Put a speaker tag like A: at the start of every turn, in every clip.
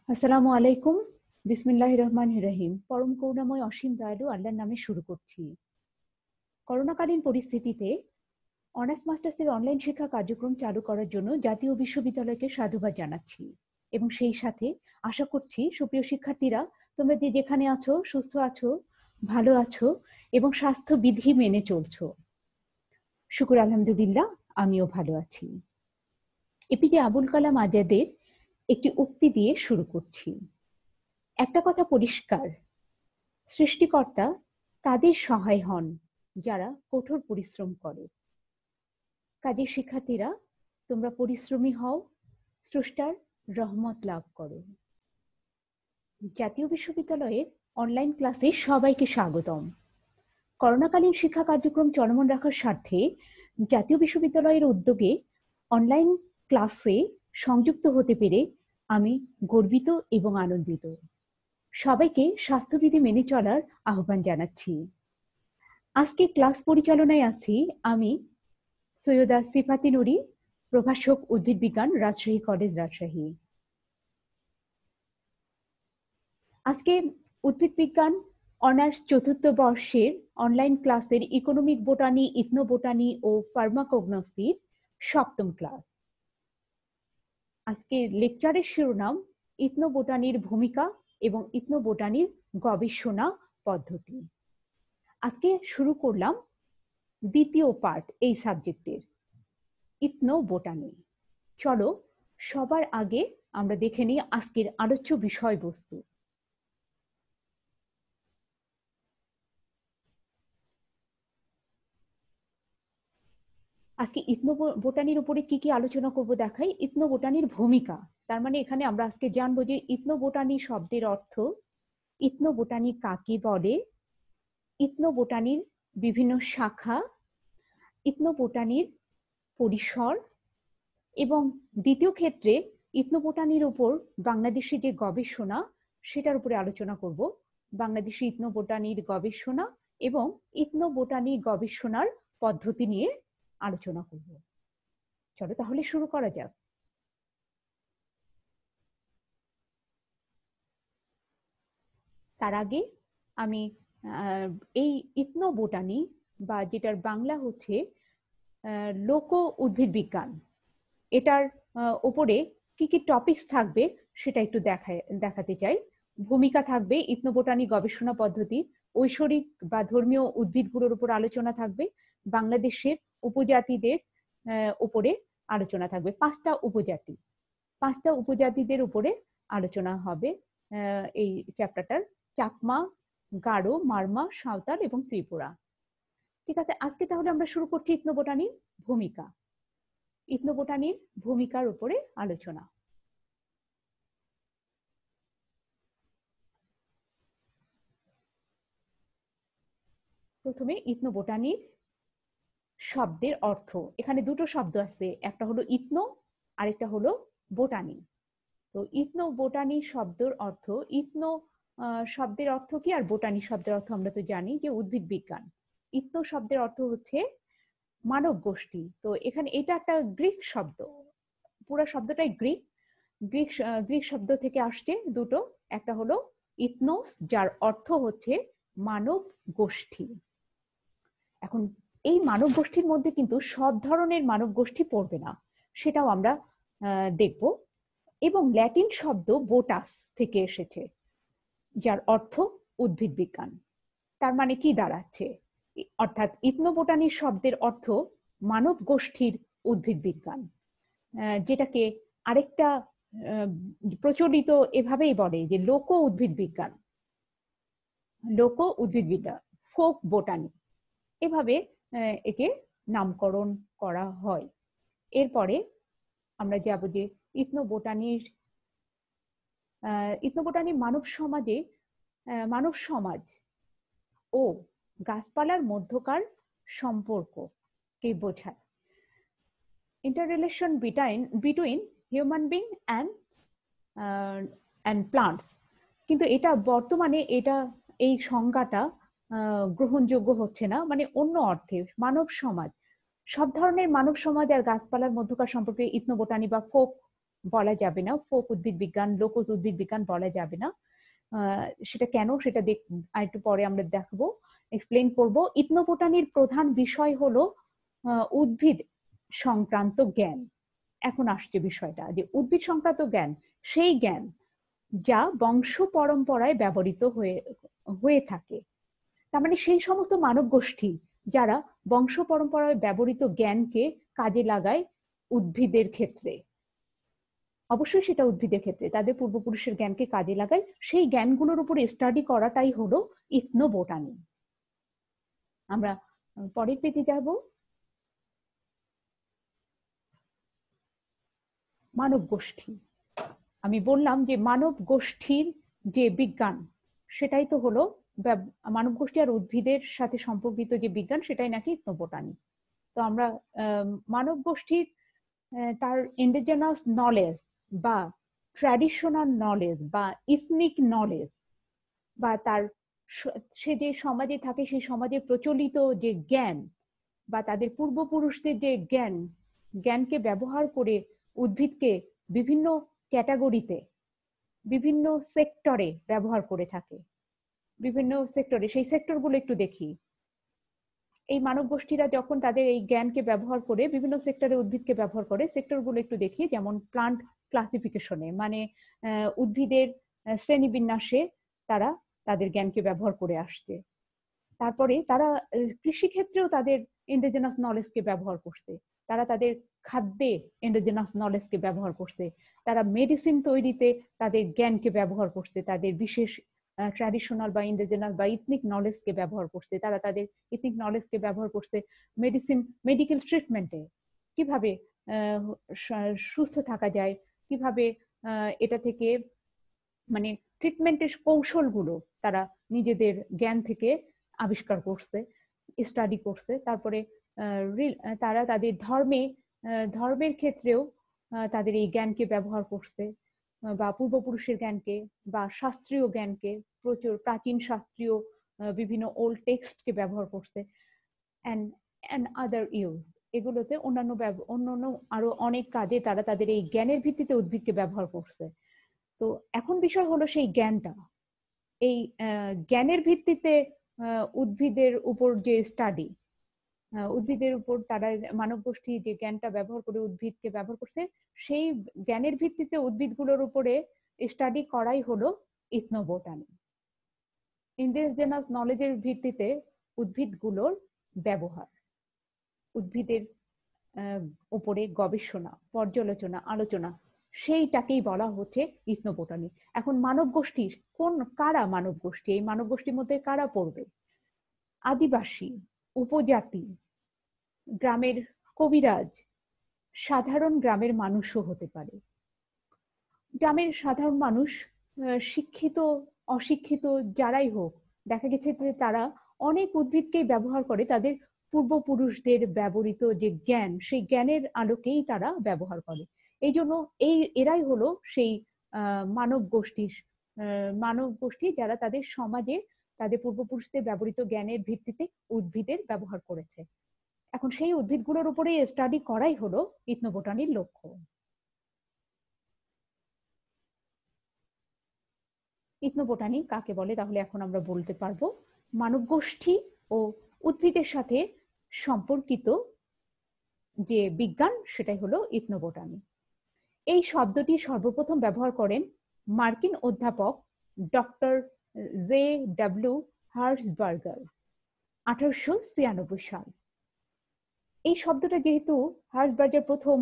A: আসসালামু আলাইকুম। বিসমিল্লাহির রহমানির রহিম। পরম করুণাময় অসীম দয়ালু আল্লাহর নামে শুরু করছি। করোনাকালীন পরিস্থিতিতে অনার্স মাস্টার্সের অনলাইন শিক্ষা কার্যক্রম চালু করার জন্য জাতীয় বিশ্ববিদ্যালয়কে সাধুবাদ জানাচ্ছি এবং সেই সাথে আশা করছি সুপ্রিয় শিক্ষার্থীরা তোমরা যে যেখানে আছো সুস্থ আছো, ভালো আছো এবং স্বাস্থ্যবিধি মেনে চলছো। শুকর আলহামদুলিল্লাহ, আমিও ভালো আছি। এপিজে আবুল কালাম আজাদের একটি উক্তি দিয়ে শুরু করছি। একটা কথা পরিষ্কার, সৃষ্টিকর্তা তাদের সহায় হন যারা কঠোর পরিশ্রম করে। কাজেই শিক্ষার্থীরা, তোমরা পরিশ্রমী হও, স্রষ্টার রহমত লাভ করো। জাতীয় বিশ্ববিদ্যালয়ের অনলাইন ক্লাসে সবাইকে স্বাগতম। করোনাকালীন শিক্ষা কার্যক্রম চলমান রাখার স্বার্থে জাতীয় বিশ্ববিদ্যালয়ের উদ্যোগে অনলাইন ক্লাসে সংযুক্ত হতে পেরে আমি গর্বিত এবং আনন্দিত। সবাইকে স্বাস্থ্যবিধি মেনে চলার আহ্বান জানাচ্ছি। আজকে ক্লাস পরিচালনায় আছি আমি, সৈয়দা সিফাতি নুরি, প্রভাষক উদ্ভিদ বিজ্ঞান, রাজশাহী কলেজ, রাজশাহী। আজকে উদ্ভিদ বিজ্ঞান অনার্স চতুর্থ বর্ষের অনলাইন ক্লাসের ইকোনমিক বোটানি, ইথনো বোটানি ও ফার্মাকোগনোসির সপ্তম ক্লাস। আজকে লেকচারের শিরোনাম ইথনো বোটানির ভূমিকা এবং ইথনো বোটানির গবেষণা পদ্ধতি। আজকে শুরু করলাম দ্বিতীয় পার্ট এই সাবজেক্টের, ইথনো বোটানি। চলো সবার আগে আমরা দেখে নিই আজকের আলোচ্য বিষয়বস্তু। আজকে ইথনো বোটানির উপরে কি কি আলোচনা করব দেখাই। ইথনো বোটানির ভূমিকা, তার মানে এখানে আমরা আজকে জানবো যে ইথনো বোটানি শব্দের অর্থ, ইথনো বোটানি কাকে বলে, ইথনো বোটানির বিভিন্ন শাখা, ইথনো বোটানির পরিসর এবং দ্বিতীয় ক্ষেত্রে ইথনো বোটানির উপর বাংলাদেশে যে গবেষণা সেটার উপরে আলোচনা করব। বাংলাদেশি ইথনো বোটানির গবেষণা এবং ইথনো বোটানি গবেষণার পদ্ধতি নিয়ে আলোচনা করব। চলো তাহলে শুরু করা যাক। তার আগে আমি এই ইথনো বোটানি বা যেটার বাংলা হচ্ছে লোক উদ্ভিদ বিজ্ঞান, এটার উপরে কি কি টপিকস থাকবে সেটা একটু দেখাতে চাই। ভূমিকা থাকবে, ইথনো বোটানি গবেষণা পদ্ধতি, ঐশ্বরিক বা ধর্মীয় উদ্ভিদগুলোর উপর আলোচনা থাকবে, বাংলাদেশের উপজাতিদের উপরে আলোচনা থাকবে। পাঁচটা উপজাতিদের উপরে আলোচনা হবে এই চ্যাপ্টারটার, চাকমা, গারো, মারমা, সাঁওতাল এবং ত্রিপুরা। ঠিক আছে, আজকে তাহলে আমরা শুরু করছি ইথনো বোটানির ভূমিকা। ইথনো বোটানির ভূমিকার উপরে আলোচনা। প্রথমে ইথনো বোটানির শব্দের অর্থ। এখানে দুটো শব্দ আছে, একটা হলো ইথনো, আরেকটা হলো বোটানি। তো ইথনো বোটানি শব্দের অর্থ, ইথনো শব্দের অর্থ কি আর বোটানি শব্দের অর্থ আমরা তো জানি যে উদ্ভিদ বিজ্ঞান। ইথনো শব্দের অর্থ হচ্ছে মানব গোষ্ঠী। তো এখানে এটা একটা গ্রিক শব্দ, পুরো শব্দটাই গ্রিক। গ্রিক শব্দ থেকে আসছে দুটো, একটা হলো ইথনোস যার অর্থ হচ্ছে মানব গোষ্ঠী। এখন এই মানব গোষ্ঠীর মধ্যে কিন্তু সব ধরনের মানব গোষ্ঠী পড়বে না, সেটাও আমরা দেখব। এবং ল্যাটিন শব্দ বোটাস থেকে এসেছে যার অর্থ উদ্ভিদ বিজ্ঞান। তার মানে কি দাঁড়াচ্ছে, অর্থাৎ ইথনোবোটানি শব্দের অর্থ মানব গোষ্ঠীর উদ্ভিদ বিজ্ঞান, যেটাকে আরেকটা প্রচলিত এভাবেই বলে যে লোক উদ্ভিদ বিজ্ঞান, লোক উদ্ভিদ বিদ্যা, ফোক বোটানি, এভাবে একে নামকরণ করা হয়। এরপরে আমরা যাব যে ইথনোবোটানি মানব সমাজ ও গাছপালার মধ্যকার সম্পর্ককে বোঝায়, interrelation between human being and plants. কিন্তু এটা বর্তমানে এই সংজ্ঞাটা গ্রহণযোগ্য হচ্ছে না, মানে অন্য অর্থে মানব সমাজ, সব ধরনের মানব সমাজ আর গাছপালার মধ্যকার সম্পর্কে ইথনোবোটানি বা ফোক বলা যাবে না, ফোক উদ্ভিদ বিজ্ঞান, লোকজ উদ্ভিদ বিজ্ঞান বলা যাবে না। সেটা কেন, সেটা আরেকটু পরে আমরা দেখবো, এক্সপ্লেন করব। ইথনোবোটানির প্রধান বিষয় হলো উদ্ভিদ সংক্রান্ত জ্ঞান। এখন আসছে বিষয়টা যে উদ্ভিদ সংক্রান্ত জ্ঞান, সেই জ্ঞান যা বংশ পরম্পরায় ব্যবহৃত হয়ে থাকে। তার মানে সেই সমস্ত মানব গোষ্ঠী যারা বংশ পরম্পরায় ব্যবহৃত জ্ঞানকে কাজে লাগায় উদ্ভিদের ক্ষেত্রে, অবশ্যই সেটা উদ্ভিদের ক্ষেত্রে তাদের পূর্বপুরুষের জ্ঞানকে কাজে লাগায়, সেই জ্ঞানগুলোর উপরে স্টাডি করাটাই হলো ইথনোবোটানি। আমরা পরের পেজে যাব। মানব গোষ্ঠী, আমি বললাম যে মানব গোষ্ঠীর যে বিজ্ঞান সেটাই তো হলো মানব গোষ্ঠী আর উদ্ভিদের সাথে সম্পর্কিত যে বিজ্ঞান, সেটাই নাকি ইথনোবোটানি। তো আমরা মানব গোষ্ঠীর তার ইন্ডিজিনাস নলেজ বা ট্র্যাডিশনাল নলেজ বা ইথনিক নলেজ বা তার সে যে সমাজে থাকে সেই সমাজে প্রচলিত যে জ্ঞান বা তাদের পূর্বপুরুষদের যে জ্ঞানকে ব্যবহার করে উদ্ভিদকে বিভিন্ন ক্যাটাগরিতে, বিভিন্ন সেক্টরে ব্যবহার করে থাকে। বিভিন্ন সেক্টরে, সেই সেক্টরগুলো একটু দেখি। এই মানব গোষ্ঠীরা যখন তাদের এই জ্ঞানকে ব্যবহার করে বিভিন্ন সেক্টরে উদ্ভিদকে ব্যবহার করে, সেক্টরগুলো একটু দেখি। যেমন প্লান্ট ক্লাসিফিকেশনে, মানে উদ্ভিদের শ্রেণীবিন্যাসে তারা তাদের জ্ঞানকে ব্যবহার করে আসছে। তারপরে তারা কৃষিক্ষেত্রেও তাদের ইন্ডিজিনাস নলেজকে ব্যবহার করছে, তারা তাদের খাদ্যে ইন্ডিজিনাস নলেজকে ব্যবহার করছে, তারা মেডিসিন তৈরিতে তাদের জ্ঞানকে ব্যবহার করছে, তাদের বিশেষ ট্র্যাডিশনাল বা ইন্ডিজিনাস বা ইথনিক নলেজকে ব্যবহার করছে, তারা তাদের ইথনিক নলেজকে ব্যবহার করছে মেডিকেল ট্রিটমেন্টে, কিভাবে সুস্থ থাকা যায়, কিভাবে এটা থেকে মানে ট্রিটমেন্টের কৌশলগুলো তারা নিজেদের জ্ঞান থেকে আবিষ্কার করছে, স্টাডি করছে। তারপরে তারা তাদের ধর্মের ক্ষেত্রেও তাদের এই জ্ঞানকে ব্যবহার করছে, বা পূর্বপুরুষের জ্ঞানকে বা শাস্ত্রীয় জ্ঞানকে, প্রচুর প্রাচীন শাস্ত্রীয় বিভিন্ন ওল্ড টেক্সটকে ব্যবহার করছে, অ্যান্ড আদার ইউজ। এগুলোতে অন্যান্য আরো অনেক কাজে তারা তাদের এই জ্ঞানের ভিত্তিতে উদ্ভিদকে ব্যবহার করছে। তো এখন বিষয় হলো সেই জ্ঞানটা, এই জ্ঞানের ভিত্তিতে উদ্ভিদের উপর যে স্টাডি, উদ্ভিদের উপর তারা মানব গোষ্ঠী যে জ্ঞানটা ব্যবহার করে উদ্ভিদকে ব্যবহার করছে, সেই জ্ঞানের ভিত্তিতে উদ্ভিদগুলোর উপরে স্টাডি করাই হলো ইথনোবোটানি। ইন্ডিজিনাস নলেজের ভিত্তিতে উদ্ভিদগুলোর ব্যবহার, উদ্ভিদের উপরে গবেষণা, পর্যালোচনা, আলোচনা, সেইটাকেই বলা হচ্ছে ইথনোবোটানি। এখন মানব গোষ্ঠীর কারা মানব গোষ্ঠী, এই মানব গোষ্ঠীর মধ্যে কারা পড়বে? আদিবাসী, উপজাতি, গ্রামের কবিরাজ, সাধারণ গ্রামের মানুষও হতে পারে। গ্রামের সাধারণ মানুষ, শিক্ষিত অশিক্ষিত যারাই হোক, দেখা গেছে যে তারা অনেক উদ্ভিদকেই ব্যবহার করে তাদের পূর্বপুরুষদের ব্যবহৃত যে জ্ঞান, সেই জ্ঞানের আলোকেই তারা ব্যবহার করে। এই জন্য এরাই হলো সেই মানব গোষ্ঠী যারা তাদের সমাজে তাদের পূর্বপুরুষদের ব্যবহৃত জ্ঞানের ভিত্তিতে উদ্ভিদের ব্যবহার করেছে। এখন সেই উদ্ভিদগুলোর উপরে স্টাডি করাই হলো ইথনোবোটানির লক্ষ্য। ইথনোবোটানি কাকে বলে তাহলে এখন আমরা বলতে পারবো। মানব গোষ্ঠী ও উদ্ভিদের সাথে সম্পর্কিত যে বিজ্ঞান, সেটাই হলো ইথনোবোটানি। এই শব্দটি সর্বপ্রথম ব্যবহার করেন মার্কিন অধ্যাপক ডক্টর JW হার্সবার্গার 1896 সাল। এই শব্দটা যেহেতু হার্সবার্গার প্রথম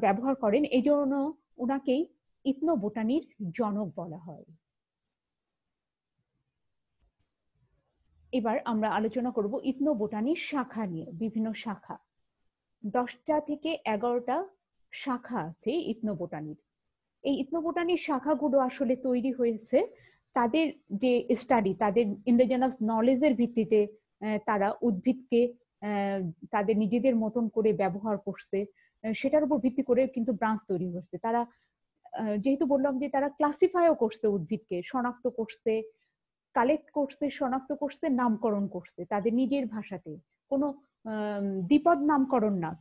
A: ব্যবহার করেন, এই জন্য ওনাকেই ইথনোবোটানির জনক বলা হয়। এবার আমরা আলোচনা করব ইথনোবোটানির শাখা নিয়ে। বিভিন্ন শাখা, 10টা থেকে 11টা শাখা আছে ইথনোবোটানির। এই ইথনোবোটানির শাখাগুলো আসলে তৈরি হয়েছে তাদের যে স্টাডি, তাদের ইন্ডিজিনাস নলেজের ভিত্তিতে তারা উদ্ভিদকে তাদের নিজেদের মতন করে ব্যবহার করছে, সেটার উপর ভিত্তি করে কিন্তু ব্রাঞ্চ তৈরি হয়েছে। তারা যেহেতু বললাম যে তারা ক্লাসিফাইও করছে, উদ্ভিদকে শনাক্ত করছে, কালেক্ট করছে, শনাক্ত করছে, নামকরণ করছে তাদের নিজের ভাষাতে। কোনো দ্বিপদ নামকরণ না,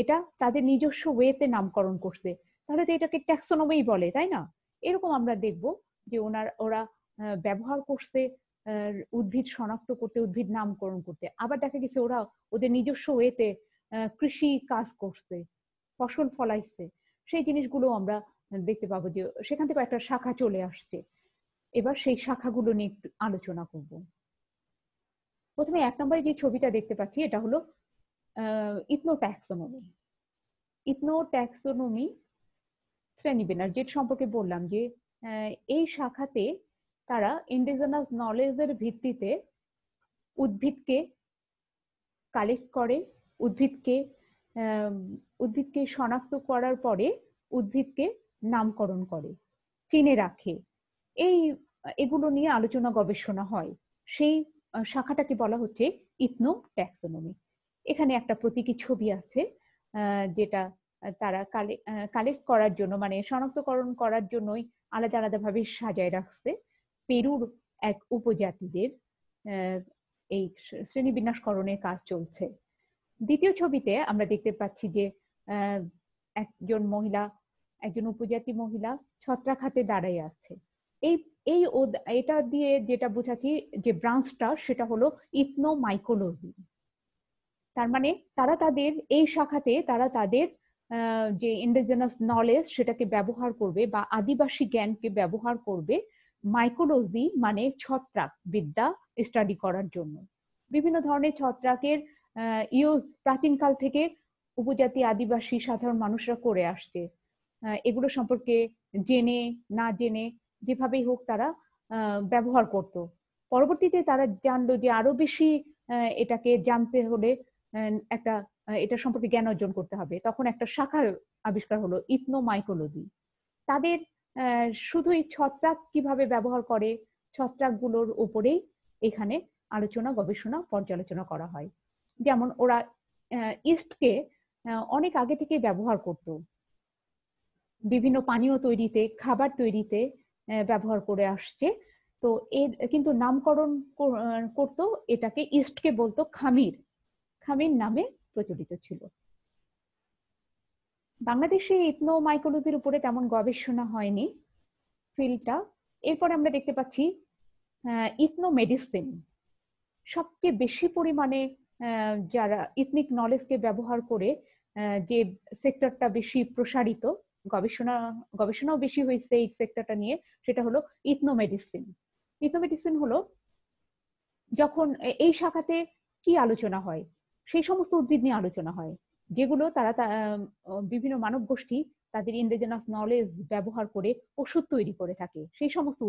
A: এটা তাদের নিজস্ব ওয়েতে নামকরণ করছে। তাহলে তো এটাকে ট্যাক্সোনমি বলে, তাই না? এরকম আমরা দেখব যে ওরা ব্যবহার করছে উদ্ভিদ শনাক্ত করতে, উদ্ভিদ নামকরণ করতে। আবার দেখা গেছে ওরা ওদের নিজস্ব ওয়েতে কৃষি কাজ করছে, ফসল ফলাইছে। সেই জিনিসগুলো আমরা দেখতে পাবো যে সেখান থেকে একটা শাখা চলে আসছে। এবার সেই শাখাগুলো নিয়ে একটু আলোচনা করব। প্রথমে 1 নম্বরে যে ছবিটা দেখতে পাচ্ছি এটা হলো ইথনোট্যাক্সোনমি। ইথনোট্যাক্সোনমি শ্রেণীবিন্যাস, যেটা সম্পর্কে বললাম যে এই শাখাতে তারা ইন্ডিজিনাস নলেজের ভিত্তিতে উদ্ভিদকে কালেক্ট করে, উদ্ভিদকে উদ্ভিদকে শনাক্ত করার পরে উদ্ভিদকে নামকরণ করে, চিনে রাখে। এগুলো নিয়ে আলোচনা গবেষণা হয়। সেই শাখাটাকে বলা হচ্ছে ইথনোট্যাক্সোনমি। এখানে একটা প্রতীকী ছবি আছে যেটা তারা কালেক্ট করার জন্য, মানে শনাক্তকরণ করার জন্যই আলাদা আলাদা ভাবে সাজায় রাখছে। পেরুর এক উপজাতিদের এই শ্রেণীবিন্যাসকরণের কাজ চলছে। দ্বিতীয় ছবিতে আমরা দেখতে পাচ্ছি যে একজন উপজাতি মহিলা ছত্রাক হাতে দাঁড়িয়ে আছে। এটা দিয়ে যেটা বোঝাচ্ছি যে ব্রাঞ্চটা, সেটা হলো ইথনোমাইকোলজি। তার মানে তারা তাদের এই শাখাতে তারা তাদের যে ইন্ডিজিনাস নলেজ সেটাকে ব্যবহার করবে, বা আদিবাসী জ্ঞানকে ব্যবহার করবে মাইকোলজি মানে ছত্রাক বিদ্যা স্টাডি করার জন্য। বিভিন্ন ধরনের ছত্রাকের ইউজ প্রাচীনকাল থেকে উপজাতি আদিবাসী সাধারণ মানুষরা করে আসছে। এগুলো সম্পর্কে জেনে না জেনে যেভাবেই হোক তারা ব্যবহার করত। পরবর্তীতে তারা জানলো যে আরো বেশি এটাকে জানতে হলে এটা সম্পর্কে জ্ঞান অর্জন করতে হবে। তখন একটা শাখার আবিষ্কার হলো ইথনোমাইকোলজি। তাদের শুধুই ছত্রাক কিভাবে ব্যবহার করে, ছত্রাকগুলোর উপরেই এখানে আলোচনা গবেষণা পর্যালোচনা করা হয়। যেমন ওরা ইস্টকে অনেক আগে থেকে ব্যবহার করত, বিভিন্ন পানীয় তৈরিতে, খাবার তৈরিতে ব্যবহার করে আসছে। তো এর কিন্তু নামকরণ করতো, এটাকে ইস্টকে বলতো খামির, খামির নামে প্রচলিত ছিল। বাংলাদেশে ইথনোমাইকোলজির উপরে তেমন গবেষণা হয়নি ফিল্ডটা। এরপর আমরা দেখতে পাচ্ছি ইথনোমেডিসিন। সবচেয়ে বেশি পরিমাণে যারা ইথনিক নলেজকে ব্যবহার করে যে সেক্টরটা বেশি প্রসারিত, গবেষণাও বেশি হয়েছে এই সেক্টরটা নিয়ে, সেটা হলো ইথনোমেডিসিন। ইথনোমেডিসিন হলো যখন এই শাখাতে কি আলোচনা হয়, সেই সমস্ত উদ্ভিদ নিয়ে আলোচনা হয় যেগুলো তারা বিভিন্ন মানব গোষ্ঠী তাদের ইন্ডিজিনাস নলেজ ব্যবহার করে ওষুধ তৈরি করে থাকে। সেই সমস্ত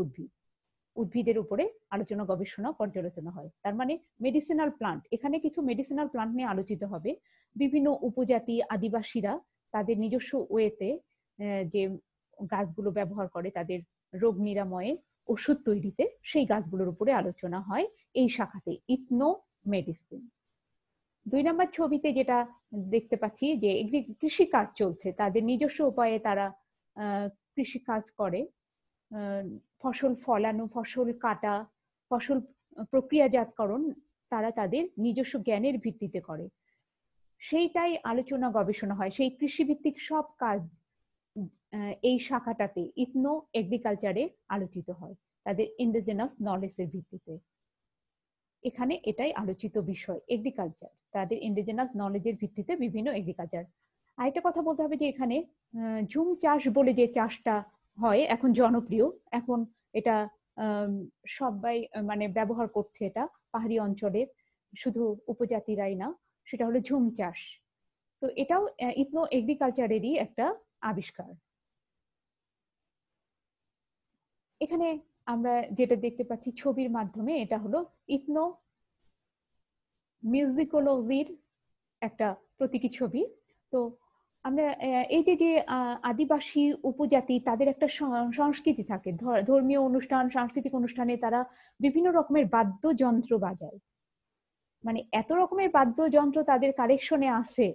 A: উদ্ভিদের উপরে আলোচনা গবেষণা পর্যালোচনা হয়। তার মানে মেডিসিনাল প্লান্ট, এখানে কিছু মেডিসিনাল প্লান্ট নিয়ে আলোচিত হবে। বিভিন্ন উপজাতি আদিবাসীরা তাদের নিজস্ব ওয়েতে যে গাছগুলো ব্যবহার করে তাদের রোগ নিরাময়ে, ওষুধ তৈরিতে, সেই গাছগুলোর উপরে আলোচনা হয় এই শাখাতে ইথনো মেডিসিন। 2 নম্বর ছবিতে যেটা দেখতে পাচ্ছি যে কৃষি কাজ চলছে, তাদের নিজস্ব উপায়ে তারা কৃষি কাজ করে। ফসল ফলানো, ফসল কাটা, ফসল প্রক্রিয়াজাতকরণ তারা তাদের নিজস্ব জ্ঞানের ভিত্তিতে করে। সেইটাই আলোচনা গবেষণা হয়। সেই কৃষিভিত্তিক সব কাজ এই শাখাটাতে ইথনো এগ্রিকালচারে আলোচিত হয় তাদের ইন্ডিজিনাস নলেজের ভিত্তিতে। এখানে এটাই আলোচিত বিষয়, এগ্রিকালচার, তাদের ইন্ডিজিনাস নলেজের ভিত্তিতে বিভিন্ন এগ্রিকালচার। আরেকটা কথা বলতে হবে যে এখানে ঝুম চাষ বলে যে চাষটা হয় এখন জনপ্রিয়, এখন এটা সবাই মানে ব্যবহার করছে, এটা পাহাড়ি অঞ্চলের শুধু উপজাতিরাই না, সেটা হলো ঝুম চাষ। তো এটাও ইথনো এগ্রিকালচারেরই একটা আবিষ্কার। এখানে আমরা যেটা দেখতে পাচ্ছি ছবির মাধ্যমে, এটা হলো ইথনো মিউজিকোলজির একটা প্রতীকী ছবি। তো আমরা এই যে আদিবাসী উপজাতি, তাদের একটা সংস্কৃতি থাকে, ধর্মীয় অনুষ্ঠান, সাংস্কৃতিক অনুষ্ঠানে তারা বিভিন্ন রকমের বাদ্যযন্ত্র বাজায়। মানে এত রকমের বাদ্যযন্ত্র তাদের কালেকশনে আছে,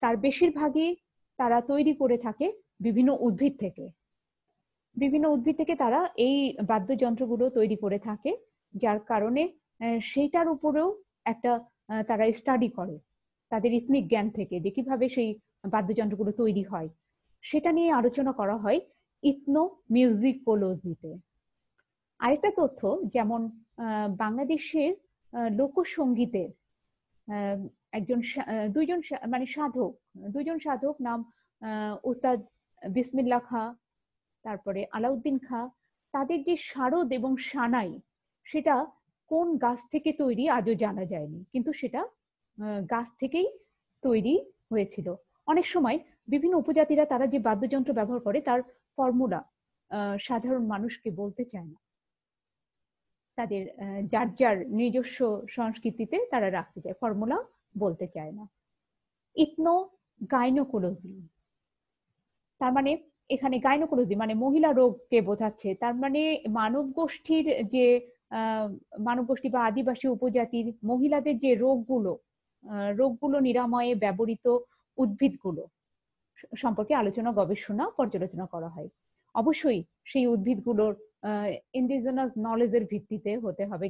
A: তার বেশিরভাগই তারা তৈরি করে থাকে বিভিন্ন উদ্ভিদ থেকে। তারা এই বাদ্যযন্ত্রগুলো তৈরি করে থাকে, যার কারণে সেইটার উপরেও একটা তারা স্টাডি করে তাদের ইথনিক জ্ঞান থেকে, যে কিভাবে সেই বাদ্যযন্ত্রগুলো তৈরি হয়। সেটা নিয়ে আলোচনা করা হয় ইথনো মিউজিকোলজিতে। আরেকটা তথ্য, যেমন বাংলাদেশের লোকসঙ্গীতের একজন দুইজন সাধক নাম উস্তাদ বিসমিল্লাহ খাঁ, তারপরে আলাউদ্দিন খাঁ, তাদের যে শারদ এবং সানাই, সেটা কোন গাছ থেকে তৈরি আজও জানা যায়নি, কিন্তু সেটা গাছ থেকেই তৈরি হয়েছিল। অনেক সময় বিভিন্ন উপজাতিরা তারা যে বাদ্যযন্ত্র ব্যবহার করে তার ফর্মুলা সাধারণ মানুষকে বলতে চায় না, তাদের যার যার নিজস্ব সংস্কৃতিতে তারা রাখতে চায়, ফর্মুলা বলতে চায় না। ইথনো গাইনোকোলজি, তার মানে এখানে গাইনোকোলজি মানে মহিলা রোগকে বোঝাচ্ছে। তার মানে মানব গোষ্ঠীর যে মানব গোষ্ঠী বা আদিবাসী উপজাতির মহিলাদের যে রোগগুলো নিরাময়ে ব্যবহৃত উদ্ভিদগুলো সম্পর্কে আলোচনা, গবেষণা, পর্যালোচনা করা হয়। অবশ্যই সেই উদ্ভিদগুলোর ইন্ডিজিনাস নলেজের ভিত্তিতে হতে হবে,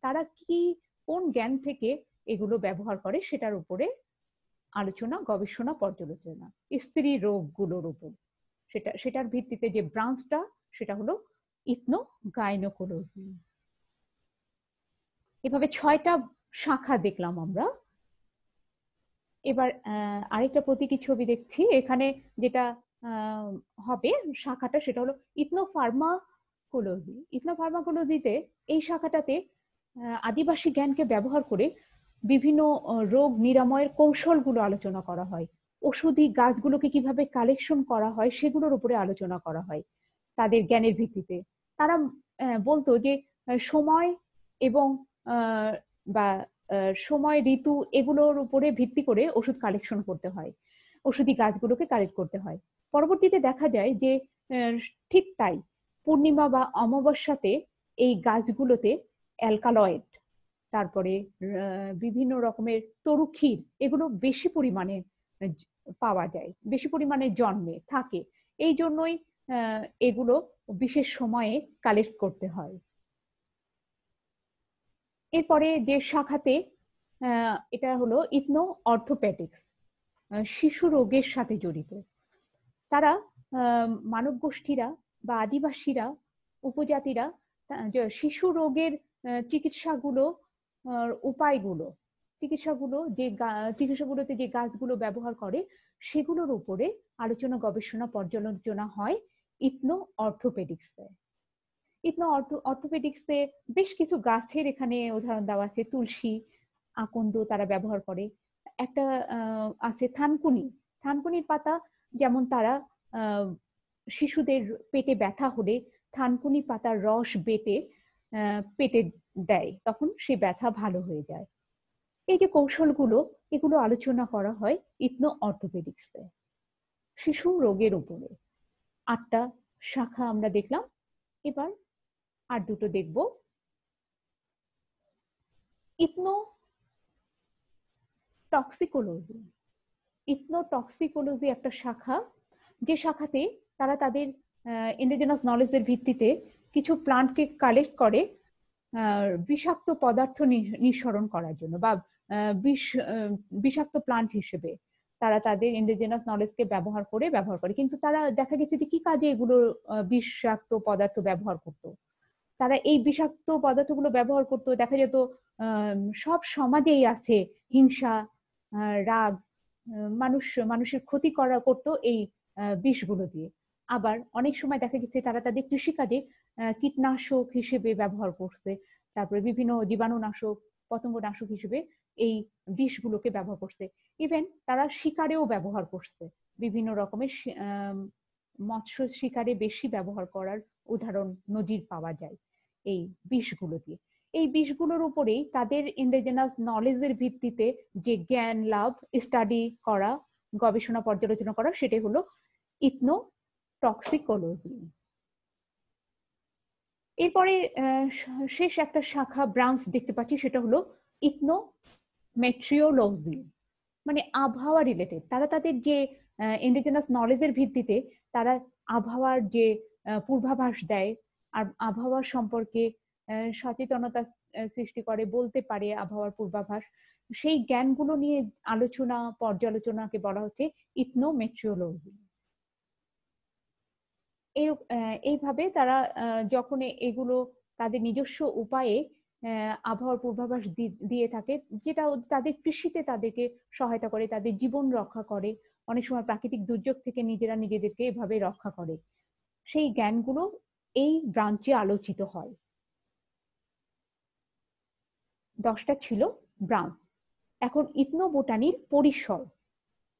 A: তারা কি কোন জ্ঞান থেকে এগুলো ব্যবহার করে সেটার উপরে আলোচনা, গবেষণা, পর্যালোচনা। স্ত্রী রোগগুলোর উপর সেটার ভিত্তিতে যে ব্রাঞ্চটা সেটা হলো ইথনো গাইনোকোলজি। এভাবে 6টা শাখা দেখলাম আমরা। এবার আরেকটা প্রতীকী ছবি দেখছি, এখানে যেটা হবে শাখাটা সেটা হলো ইথনোফার্মাকোলজি। ইথনোফার্মাকোলজিতে এই শাখাটাতে আদিবাসী জ্ঞানকে ব্যবহার করে বিভিন্ন রোগ নিরাময়ের কৌশলগুলো আলোচনা করা হয়। ওষুধি গাছগুলোকে কিভাবে কালেকশন করা হয় সেগুলোর উপরে আলোচনা করা হয় তাদের জ্ঞানের ভিত্তিতে। তারা বলতো যে সময় এবং বা সময়, ঋতু, এগুলোর উপরে ভিত্তি করে ওষুধ কালেকশন করতে হয়, ওষুধি গাছগুলোকে কালেক্ট করতে হয়। পরবর্তীতে দেখা যায় যে ঠিক তাই, পূর্ণিমা বা অমাবস্যাতে এই গাছগুলোতে অ্যালকালয়েড, তারপরে বিভিন্ন রকমের তরুক্ষীর, এগুলো বেশি পরিমাণে পাওয়া যায়, বেশি পরিমাণে জন্মে থাকে। এই জন্যই এগুলো বিশেষ সময়ে কালেক্ট করতে হয়। এরপরে যে শাখাতে এটা হলো ইথনো অর্থোপেডিক্স, শিশু রোগের সাথে জড়িত। তারা মানব গোষ্ঠীরা বা আদিবাসীরা, উপজাতিরা শিশু রোগের চিকিৎসাগুলো, উপায়গুলো, চিকিৎসাগুলোতে যে গাছগুলো ব্যবহার করে সেগুলোর উপরে আলোচনা, গবেষণা, পর্যালোচনা হয় ইথনো অর্থোপেডিক্সে। ইথনো অর্থোপেডিক্সে বেশ কিছু গাছের এখানে উদাহরণ দেওয়া আছে। তুলসী, আকন্দ তারা ব্যবহার করে। একটা আছে থানকুনি। থানকুনির পাতা যেমন তারা শিশুদের পেটে ব্যথা হলে থানকুনি পাতার রস বেটে পেটে দেয়, তখন সে ব্যথা ভালো হয়ে যায়। এই যে কৌশলগুলো, এগুলো আলোচনা করা হয় ইথনো অর্থোপেডিক্সে শিশু রোগের উপরে। 8টা শাখা আমরা দেখলাম, এবার আর দুটো দেখব। ইথনো টক্সিকোলজি। ইথনো টক্সিকোলজি একটা শাখা, যে শাখাতে তারা তাদের ইন্ডিজিনাস নলেজের ভিত্তিতে কিছু প্লান্টকে কালেক্ট করে বিষাক্ত পদার্থ নিঃসরণ করার জন্য, বা বিষাক্ত প্লান্ট হিসেবে তারা তাদের ইন্ডিজিনাস নলেজকে ব্যবহার করে। কিন্তু তারা দেখা গেছে যে কি কাজে এগুলো বিষাক্ত পদার্থ ব্যবহার করতো। তারা এই বিষাক্ত পদার্থগুলো ব্যবহার করতো, দেখা যেত সব সমাজেই আছে হিংসা, রাগ, মানুষের ক্ষতি করতো এই বিষগুলো দিয়ে। আবার অনেক সময় দেখা গেছে তারা তাদের কৃষিকাজে কীটনাশক হিসেবে ব্যবহার করছে, তারপরে বিভিন্ন জীবাণুনাশক, পতঙ্গনাশক হিসেবে এই বিষগুলোকে ব্যবহার করছে। ইভেন তারা শিকারেও ব্যবহার করছে, বিভিন্ন রকমের মৎস্য শিকারে বেশি ব্যবহার করার উদাহরণ, নজির পাওয়া যায় এই বিষগুলো দিয়ে। এই বিষগুলোর উপরেই তাদের ইন্ডিজিনাস নলেজের ভিত্তিতে যে জ্ঞান লাভ, স্টাডি করা, গবেষণা, পর্যালোচনা করা, সেটাই হলো ইথনো টক্সিকোলজি। এরপরে শেষ একটা শাখা ব্রাঞ্চ দেখতে পাচ্ছি, সেটা হলো ইথনো মেট্রিওলজি, মানে আবহাওয়া রিলেটেড। তারা তাদের যে ইন্ডিজিনাস নলেজের ভিত্তিতে তারা আবহাওয়ার যে পূর্বাভাস দেয়, আর আবহাওয়া সম্পর্কে সচেতনতা সৃষ্টি করে, বলতে পারে আবহাওয়ার পূর্বাভাস। সেই জ্ঞানগুলো নিয়ে আলোচনা, পর্যালোচনাকে বলা হচ্ছে ইথনো মেট্রিওলজি। এইভাবে তারা যখন এগুলো তাদের নিজস্ব উপায়ে আবহাওয়ার পূর্বাভাস দিয়ে থাকে, যেটা তাদের কৃষিতে তাদেরকে সহায়তা করে, তাদের জীবন রক্ষা করে, অনেক সময় প্রাকৃতিক দুর্যোগ থেকে নিজেরা নিজেদেরকে এভাবে রক্ষা করে। সেই জ্ঞানগুলো এই ব্রাঞ্চে আলোচিত হয়। 10টা ছিল ব্রাঞ্চ। এখন ইথনোবোটানির পরিসর,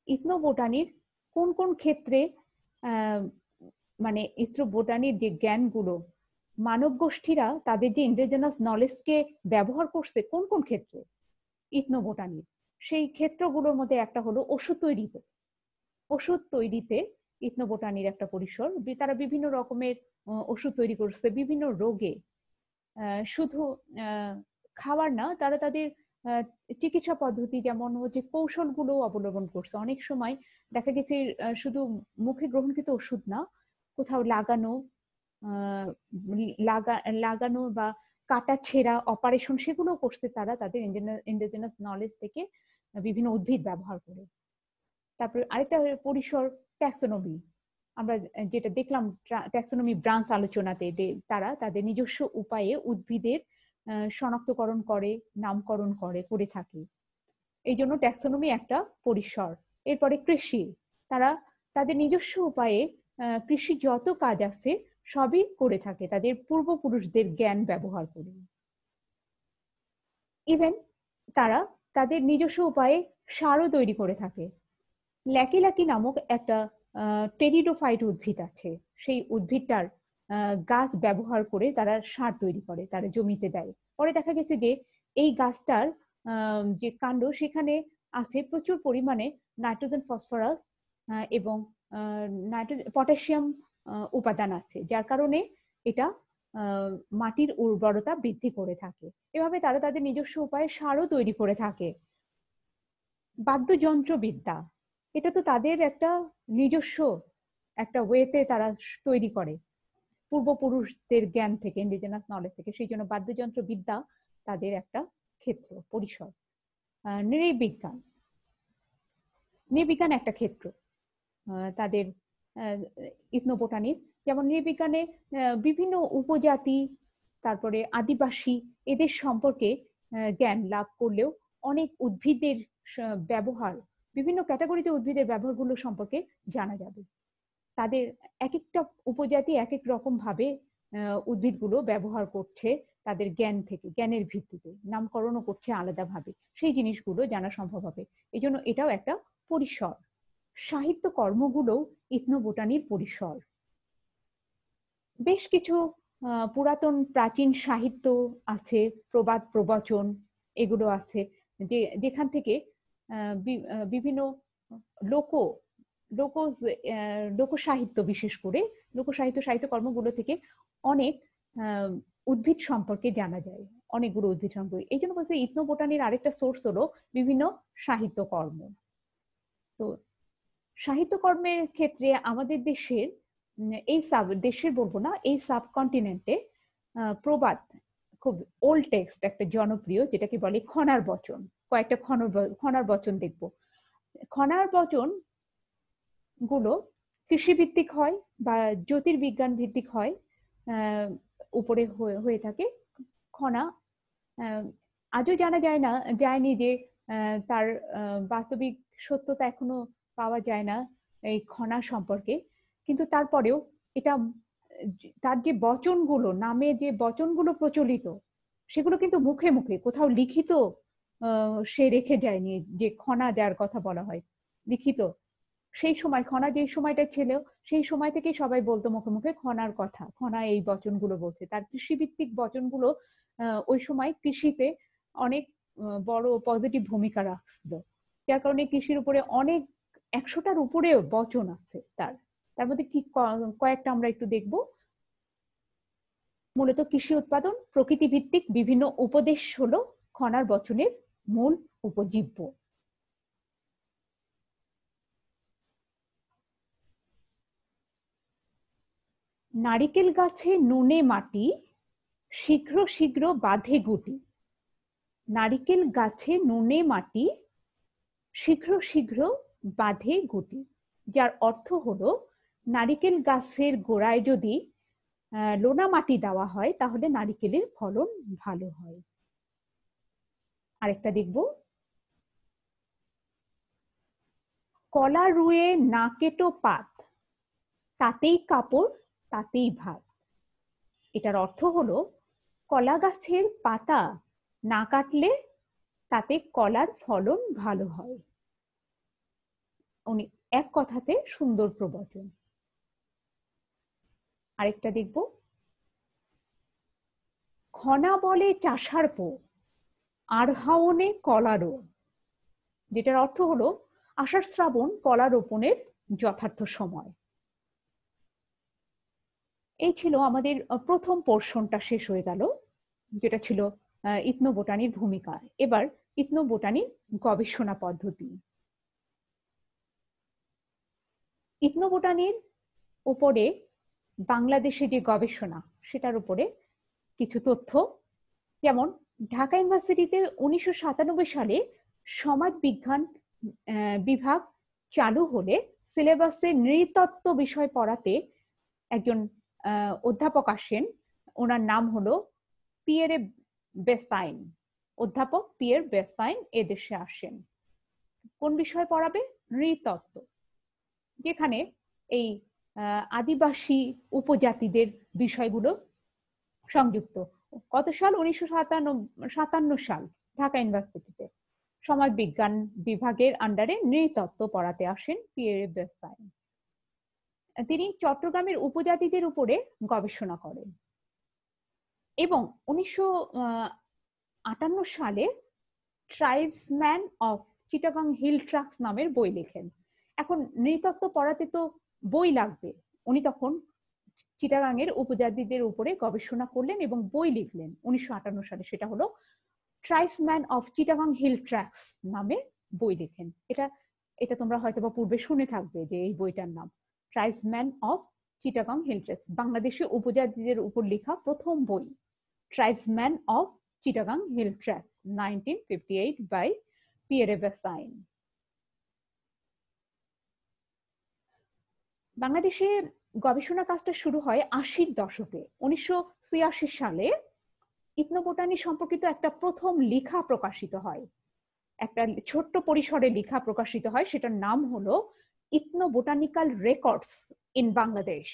A: ইথনোবোটানির কোন কোন ক্ষেত্রে মানে ইথনোবোটানির যে জ্ঞানগুলো মানব গোষ্ঠীরা তাদের যে ইন্ডিজিনাস নলেজকে ব্যবহার করছে কোন কোন ক্ষেত্রে ইথনোবোটানির, সেই ক্ষেত্রগুলোর মধ্যে একটা হলো ওষুধ তৈরিতে। ওষুধ তৈরিতে ইথনোবোটানির একটা পরিসর। তারা বিভিন্ন রকমের ওষুধ তৈরি করছে বিভিন্ন রোগে। শুধু খাবার না, তারা তাদের চিকিৎসা পদ্ধতি যেমন হচ্ছে কৌশলগুলো অবলম্বন করছে। অনেক সময় দেখা গেছে শুধু মুখে গ্রহণকৃত ওষুধ না, কোথাও লাগানো লাগানো বা কাটা ছেঁড়া অপারেশন সেগুলো করছে তারা তাদের ইন্ডিজিনাস নলেজ থেকে বিভিন্ন উদ্ভিদ ব্যবহার করে। তারপরে আরেকটা পরিসর ট্যাক্সোনমি। আমরা যেটা দেখলাম ট্যাক্সোনমি ব্রাঞ্চ আলোচনাতে, তারা তাদের নিজস্ব উপায়ে উদ্ভিদের শনাক্তকরণ করে, নামকরণ করে থাকে। এই জন্য ট্যাক্সোনমি একটা পরিসর। এরপরে কৃষি, তারা তাদের নিজস্ব উপায়ে কৃষি যত কাজ আছে সবই করে থাকে তাদের পূর্বপুরুষদের জ্ঞান ব্যবহার করে। ইভেন তারা তাদের নিজস্ব উপায়ে সারও তৈরি করে থাকে। ল্যাকি ল্যাকি নামক একটা টেরিডোফাইট উদ্ভিদ আছে, সেই উদ্ভিদটার গাছ ব্যবহার করে তারা সার তৈরি করে, তারা জমিতে দেয়। পরে দেখা গেছে যে এই গাছটার যে কাণ্ড সেখানে আছে প্রচুর পরিমাণে নাইট্রোজেন, ফসফরাস এবং পটাশিয়াম উপাদান আছে, যার কারণে এটা মাটির উর্বরতা বৃদ্ধি করে থাকে। এভাবে তারা তাদের নিজস্ব উপায়ে সারও তৈরি করে থাকে। বাদ্যযন্ত্রবিদ্যা, এটা তো তাদের একটা নিজস্ব একটা ওয়েতে তারা তৈরি করে পূর্বপুরুষদের জ্ঞান থেকে, ইন্ডিজিনাস নলেজ থেকে। সেই জন্য বাদ্যযন্ত্র বিদ্যা তাদের একটা ক্ষেত্র পরিসর। নৃবিজ্ঞান, নৃবিজ্ঞান একটা ক্ষেত্র তাদের ইথনোবোটানির। যেমন নৃবিজ্ঞানে বিভিন্ন উপজাতি, তারপরে আদিবাসী, এদের সম্পর্কে জ্ঞান লাভ করলেও অনেক উদ্ভিদের ব্যবহার, বিভিন্ন ক্যাটাগরিতে উদ্ভিদের ব্যবহারগুলো সম্পর্কে জানা যাবে। তাদের এক একটা উপজাতি এক এক রকম ভাবে উদ্ভিদগুলো ব্যবহার করছে, তাদের জ্ঞান থেকে, জ্ঞানের ভিত্তিতে নামকরণও করছে আলাদাভাবে, সেই জিনিসগুলো জানা সম্ভব হবে। এই জন্য এটাও একটা পরিসর। সাহিত্য কর্মগুলো ইথনোবোটানির পরিসর। বেশ কিছু পুরাতন প্রাচীন সাহিত্য আছে, প্রবাদ প্রবচন এগুলো আছে, যেখান থেকে বিভিন্ন লোক সাহিত্য, বিশেষ করে সাহিত্য কর্মগুলো থেকে অনেক উদ্ভিদ সম্পর্কে জানা যায়, অনেকগুলো উদ্ভিদ সম্পর্কে। এই জন্য বলতে ইথনোবোটানির আরেকটা সোর্স হলো বিভিন্ন সাহিত্য কর্ম। তো সাহিত্যকর্মের ক্ষেত্রে আমাদের দেশের দেশের বলবো না, এই সাবকন্টিনেন্টে প্রবাদ, খুব ওল্ড টেক্সট একটা জনপ্রিয়, যেটাকে বলে খনার বচন। কয়েকটা খনার বচন দেখবো। খনার বচন গুলো কৃষিভিত্তিক হয় বা জ্যোতির্বিজ্ঞান ভিত্তিক হয়, উপরে হয়ে থাকে। খনা আজও জানা যায়নি যে তার বাস্তবিক সত্যতা এখনো পাওয়া যায় না এই খনা সম্পর্কে। কিন্তু তারপরেও এটা, তার যে বচনগুলো, নামে যে বচনগুলো প্রচলিত, সেগুলো কিন্তু মুখে মুখে কোথাও লিখিত সে রেখে যায়নি। যে খনা যার কথা বলা হয় লিখিত, সেই সময় খনা যে সময়টা ছিল সেই সময় থেকে সবাই বলতো মুখে মুখে খনার কথা, খনা এই বচনগুলো বলছে। তার কৃষিভিত্তিক বচনগুলো ওই সময় কৃষিতে অনেক বড় পজিটিভ ভূমিকা রাখছিল, যার কারণে কৃষির উপরে অনেক 100টার উপরেও বচন আছে তার মধ্যে কি কয়েকটা আমরা একটু দেখব। মূলত কৃষি উৎপাদন, প্রকৃতি ভিত্তিক বিভিন্ন উপদেশ হলো খনার বচনের মূল উপজীব্য। নারিকেল গাছে নুনে মাটি, শীঘ্র শীঘ্র বাঁধে গুটি। নারিকেল গাছে নুনে মাটি, শীঘ্র শীঘ্র বাঁধে গুটি, যার অর্থ হলো নারিকেল গাছের গোড়ায় যদি লোনা মাটি দেওয়া হয় তাহলে নারিকেলের ফলন ভালো হয়। আরেকটা দেখব, কলা রুয়ে না কেটো পাত, তাতেই কাপড় তাতেই ভাত। এটার অর্থ হলো কলা গাছের পাতা না কাটলে তাতে কলার ফলন ভালো হয়। উনি এক কথাতে সুন্দর প্রবচন। আরেকটা দেখব, খনা বলে চাষার পো, আর হাওনে কলারো। যেটার অর্থ হলো আষাঢ় শ্রাবণ কলা রোপণের যথার্থ সময়। এই ছিল আমাদের প্রথম পোর্শনটা, শেষ হয়ে গেল, যেটা ছিল ইথনোবোটানির ভূমিকা। এবার ইথনোবোটানির গবেষণা পদ্ধতি। ইথনোবোটানির উপরে বাংলাদেশে যে গবেষণা সেটার উপরে কিছু তথ্য, যেমন ঢাকা ইউনিভার্সিটিতে 1997 সালে সমাজ বিজ্ঞান বিভাগ চালু হলে সিলেবাসে নৃতত্ত্ব বিষয় পড়াতে একজন অধ্যাপক আসেন। ওনার নাম হলো পিয়েরে বেসাইন। অধ্যাপক পিয়ের বেসাইন এদেশে আসেন। কোন বিষয় পড়াবে? নৃতত্ত্ব, যেখানে এই আদিবাসী উপজাতিদের বিষয়গুলো সংযুক্ত। কত সাল? 1957 সাল ঢাকা ইউনিভার্সিটিতে সমাজ বিজ্ঞান বিভাগের আন্ডারে নৃতত্ত্ব পড়াতে আসেন পিয়েরে বেসাইন। তিনি চট্টগ্রামের উপজাতিদের উপরে গবেষণা করেন এবং 1958 সালে ট্রাইবসম্যান অফ চিটাগাং হিল ট্রাক্টস নামের বই লেখেন। এখন নৃতত্ত্ব পড়াতে তো বই লাগবে, উনি তখন চিটাগাং এর উপজাতিদের উপরে গবেষণা করলেন এবং বই লিখলেন 1958 সালে। সেটা হলো ট্রাইবসম্যান অফ চিটাগাং হিল ট্রাক্টস নামে বই লেখেন। এটা তোমরা হয়তো বা পূর্বে শুনে থাকবে যে এই বইটার নাম tribesman of Chittagong hill tracts, বাংলাদেশে উপজাতিদের উপর লেখা প্রথম বই। Tribesman of Chittagong hill tracts, 1958 by Pierre Bessaignet. বাংলাদেশে গবেষণা কাজটা শুরু হয় 80-র দশকে। 1986 সালে ইথনোবোটানি সম্পর্কিত একটা প্রথম লেখা প্রকাশিত হয়, একটা ছোট্ট পরিসরে লেখা প্রকাশিত হয়, সেটার নাম হলো ইথনোবোটানিক্যাল রেকর্ডস ইন বাংলাদেশ।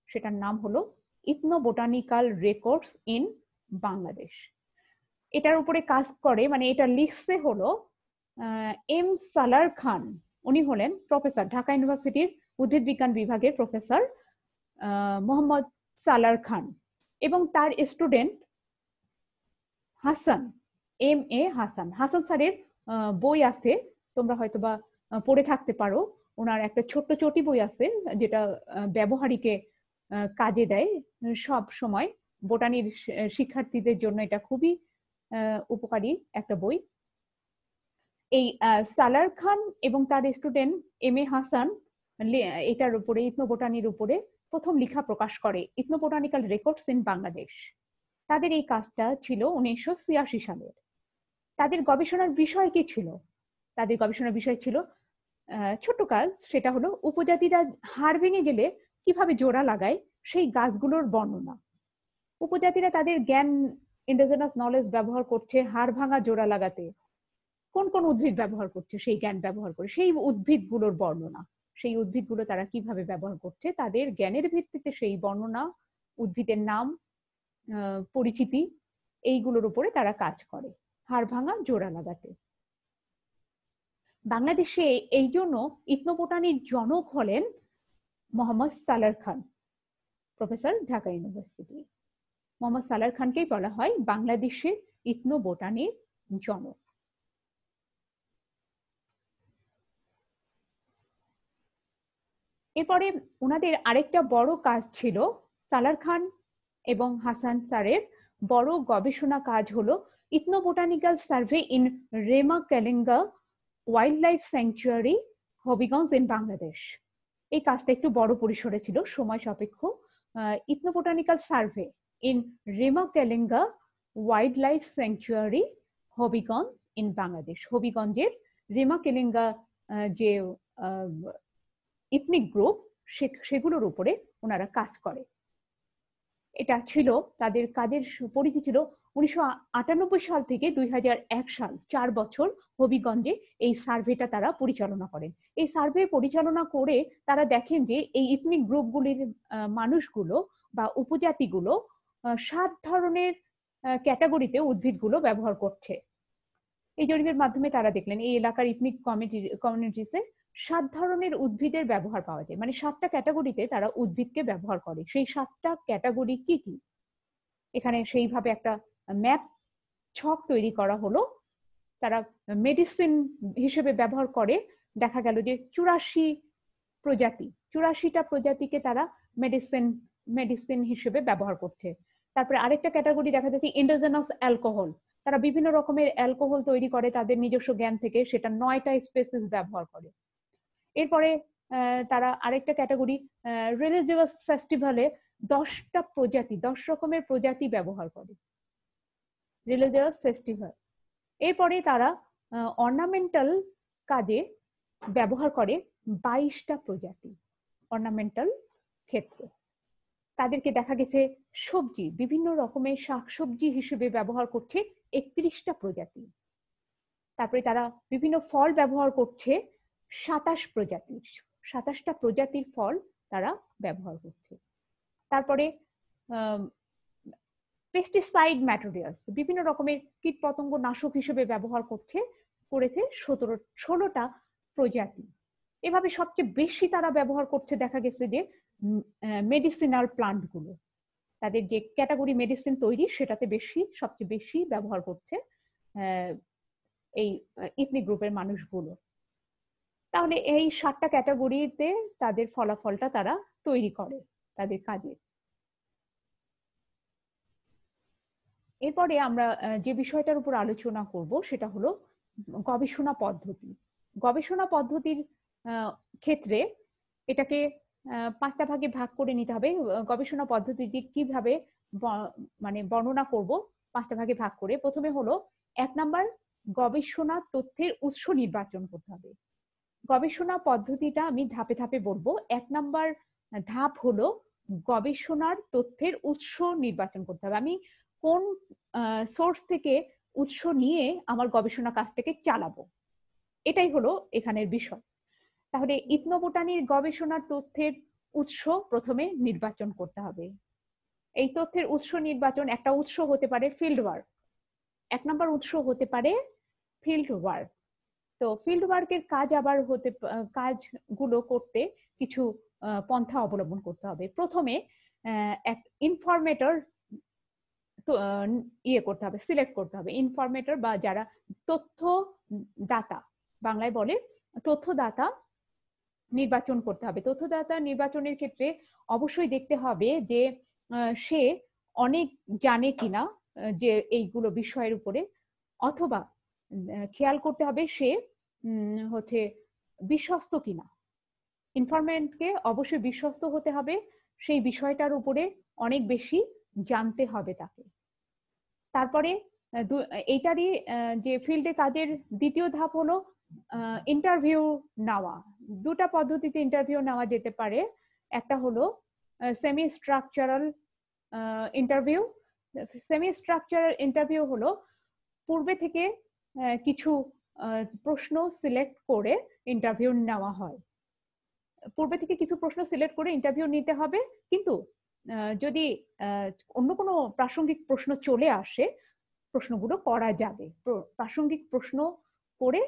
A: সেটার নাম হলো ইথনোবোটানিক্যাল রেকর্ডস ইন বাংলাদেশ। এটার উপরে কাজ করে, মানে এটা লিখছে হলো এম সালার খান। উনি হলেন প্রফেসর, ঢাকা ইউনিভার্সিটির উদ্ভিদ বিজ্ঞান বিভাগের প্রফেসর মোহাম্মদ সালার খান, এবং তার student Hasan, M A Hasan. Hasan স্যারের বই আছে, তোমরা হয়তোবা পড়ে থাকতে পারো। ওনার একটা ছোট্ট চটি বই আছে যেটা ব্যবহারিকে কাজে দেয় সব সময়। বোটানির শিক্ষার্থীদের জন্য এটা খুবই উপকারী একটা বই। এই সালার খান এবং তার স্টুডেন্ট এম এ হাসান এটার উপরে, ইথনোবোটানির উপরে প্রথম লেখা প্রকাশ করে, ইথনোবোটানিক্যাল রেকর্ডস ইন বাংলাদেশ। তাদের এই কাজটা ছিল 1986 সালের। তাদের গবেষণার বিষয় কি ছিল? তাদের গবেষণার বিষয় ছিল ছোট কাজ, সেটা হলো উপজাতিরা হাড় ভেঙে গেলে কিভাবে জোড়া লাগায় সেই গাছগুলোর বর্ণনা। উপজাতিরা তাদের জ্ঞান, ইন্ডিজিনাস নলেজ ব্যবহার করছে হাড় ভাঙা জোড়া লাগাতে। কোন কোন উদ্ভিদ ব্যবহার করছে সেই জ্ঞান ব্যবহার করে, সেই উদ্ভিদগুলোর বর্ণনা, সেই উদ্ভিদগুলো তারা কিভাবে ব্যবহার করছে তাদের জ্ঞানের ভিত্তিতে সেই বর্ণনা, উদ্ভিদের নাম, পরিচিতি, এইগুলোর উপরে তারা কাজ করে হাড় ভাঙা জোড়া লাগাতে। বাংলাদেশে এই জন্য ইথনোবোটানির জনক হলেন মোহাম্মদ সালার খান, প্রফেসর, ঢাকা ইউনিভার্সিটি। মোহাম্মদ সালার খানকেই বলা হয় বাংলাদেশের ইথনোবোটানির জনক। এরপরে ওনাদের আরেকটা বড় কাজ ছিল, সালার খান এবং হাসান স্যারের বড় গবেষণা কাজ হলো ethnobotanical survey in Rema Kalenga wild life sanctuary, Habiganj in Bangladesh. এই কাজটা একটু বড় পরিসরে ছিল, সময় সাপেক্ষ। Ethnobotanical survey in Rema Kalenga wild life sanctuary, Habiganj in Bangladesh. হবিগঞ্জের রেমা-কেলেঙ্গা যে ইথনিক গ্রুপ, সেগুলোর উপরে ওনারা কাজ করে। এটা ছিল তাদের কাজের পরিধি ছিল 1998 সাল থেকে 2001 সাল, 4 বছর হবিগঞ্জে এই সার্ভেটা তারা পরিচালনা করেন। এই সার্ভে পরিচালনা করে তারা দেখেন যে এই ইথনিক গ্রুপগুলির মানুষগুলো বা উপজাতিগুলো 7 ধরনের ক্যাটাগরিতে উদ্ভিদগুলো ব্যবহার করছে। এই জরিপের মাধ্যমে তারা দেখলেন এই এলাকার ইথনিক কমিউনিটিতে 7 ধরনের উদ্ভিদের ব্যবহার পাওয়া যায়, মানে 7টা ক্যাটাগরিতে তারা উদ্ভিদকে ব্যবহার করে। সেই 7টা ক্যাটাগরি কি কি, এখানে সেইভাবে একটা ম্যাপ ছক তৈরি করা হলো। তারা মেডিসিন হিসেবে ব্যবহার করে, দেখা গেল যে 84টা প্রজাতিকে তারা মেডিসিন হিসেবে ব্যবহার করছে। তারপরে আরেকটা ক্যাটাগরি দেখা যাচ্ছে ইন্ডোজেনাস অ্যালকোহল, তারা বিভিন্ন রকমের অ্যালকোহল তৈরি করে তাদের নিজস্ব জ্ঞান থেকে, সেটা 9টা স্পেসিস ব্যবহার করে। এরপরে তারা আরেকটা ক্যাটাগরি রিলিজিয়াস ফেস্টিভ্যালে 10টা প্রজাতি, 10 রকমের প্রজাতি ব্যবহার করে, রিলিজিয়াস ফেস্টিভ্যাল। এরপরে তারা অর্নামেন্টাল কাজে ব্যবহার করে 22টা প্রজাতি, অর্নামেন্টাল ক্ষেত্রে। তাদেরকে দেখা গেছে সবজি, বিভিন্ন রকমের শাকসবজি হিসেবে ব্যবহার করছে 31টা প্রজাতি। তারপরে তারা বিভিন্ন ফল ব্যবহার করছে 27টা প্রজাতির ফল তারা ব্যবহার করছে। তারপরে পেস্টিসাইড ম্যাটেরিয়ালস, বিভিন্ন রকমের কীটপতঙ্গ নাশক হিসেবে ব্যবহার করেছে 16টা প্রজাতি। এভাবে সবচেয়ে বেশি তারা ব্যবহার করছে দেখা গেছে যে মেডিসিনাল প্লান্ট গুলো, তাদের যে ক্যাটাগরি মেডিসিন তৈরি সেটাতে সবচেয়ে বেশি ব্যবহার করছে এই ইথনিক গ্রুপের মানুষগুলো। তাহলে এই 7টা ক্যাটাগরিতে তাদের ফলাফলটা তারা তৈরি করে তাদের কাজে। এরপরে আমরা যে বিষয়টার উপর আলোচনা করব সেটা হলো গবেষণা পদ্ধতি। গবেষণা পদ্ধতির ক্ষেত্রে এটাকে 5টা ভাগে ভাগ করে নিতে হবে। গবেষণা পদ্ধতিটি কিভাবে মানে বর্ণনা করব 5টা ভাগে ভাগ করে। প্রথমে হলো 1 নাম্বার, গবেষণা তথ্যের উৎস নির্বাচন করতে হবে। গবেষণা পদ্ধতিটা আমি ধাপে ধাপে বলবো। 1 নাম্বার ধাপ হলো গবেষণার তথ্যের উৎস নির্বাচন করতে হবে। আমি কোন সোর্স থেকে উৎস নিয়ে আমার গবেষণা কাজটাকে চালাবো, এটাই হলো এখানের বিষয়। তাহলে ইথনোবোটানির গবেষণার তথ্যের উৎস প্রথমে নির্বাচন করতে হবে। এই তথ্যের উৎস নির্বাচন, একটা উৎস হতে পারে ফিল্ড ওয়ার্ক, 1 নম্বর উৎস হতে পারে ফিল্ড ওয়ার্ক। তো ফিল্ড ওয়ার্কের কাজগুলো করতে কিছু পন্থা অবলম্বন করতে হবে। প্রথমে এক ইনফরমেটর করতে হবে, সিলেক্ট করতে হবে। ইনফরমেটর বা যারা তথ্যদাতা, বাংলায় বলে তথ্যদাতা, নির্বাচন করতে হবে। তথ্যদাতা নির্বাচনের ক্ষেত্রে অবশ্যই দেখতে হবে যে সে অনেক জানে কিনা যে এইগুলো বিষয়ের উপরে, অথবা খেয়াল করতে হবে সে হচ্ছে বিশ্বস্ত কিনা। ইনফরমেন্টকে অবশ্যই বিশ্বস্ত হতে হবে, সেই বিষয়টার উপরে অনেক বেশি জানতে হবে তাকে। তারপরে এইটারই যে ফিল্ডে কাজের দ্বিতীয় ধাপ হলো ইন্টারভিউ নেওয়া। 2টা পদ্ধতিতে ইন্টারভিউ নেওয়া যেতে পারে। একটা হলো semi structural interview. Semi structural interview হলো পূর্বে থেকে কিছু প্রশ্ন সিলেক্ট করে ইন্টারভিউ নেওয়া হয়। পূর্বে থেকে কিছু প্রশ্ন সিলেক্ট করে ইন্টারভিউ নিতে হবে, কিন্তু যদি অন্য কোনো প্রাসঙ্গিক প্রশ্ন চলে আসে প্রশ্নগুলো করা যাবে, প্রাসঙ্গিক প্রশ্ন করে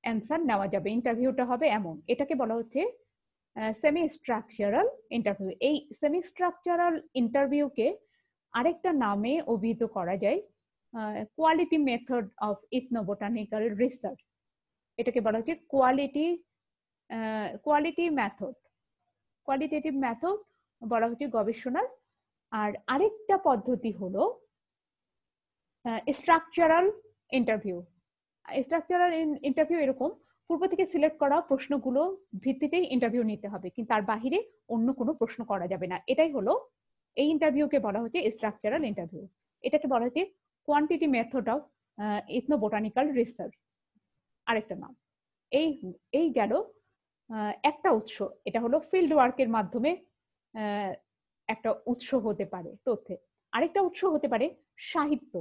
A: অ্যান্সার নেওয়া যাবে, ইন্টারভিউটা হবে এমন। এটাকে বলা হচ্ছে সেমি স্ট্রাকচারাল ইন্টারভিউ। এই সেমি স্ট্রাকচারাল ইন্টারভিউকে আরেকটা নামে অভিহিত করা যায় কোয়ালিটি মেথড অফ ইথনোবোটানিক্যাল রিসার্চ। এটাকে বলা হচ্ছে কোয়ালিটি মেথড, কোয়ালিটেটিভ মেথড বলা হচ্ছে গবেষণার। আর আরেকটা পদ্ধতি হলো স্ট্রাকচারাল ইন্টারভিউ। স্ট্রাকচারাল ইন্টারভিউ এরকম, পূর্ব থেকে সিলেক্ট করা প্রশ্নগুলো ভিত্তিতেই ইন্টারভিউ নিতে হবে, কিন্তু তার বাহিরে অন্য কোনো প্রশ্ন করা যাবে না। এটাই হলো এই ইন্টারভিউকে বলা হচ্ছে স্ট্রাকচারাল ইন্টারভিউ। এটাকে বলা হচ্ছে কোয়ান্টিটি মেথড অফ ইথনোবোটানিক্যাল রিসার্চ, আরেকটা নাম। এই গেল একটা উৎস, এটা হলো ফিল্ড ওয়ার্কের মাধ্যমে একটা উৎস হতে পারে তথ্যে। আরেকটা উৎস হতে পারে সাহিত্য।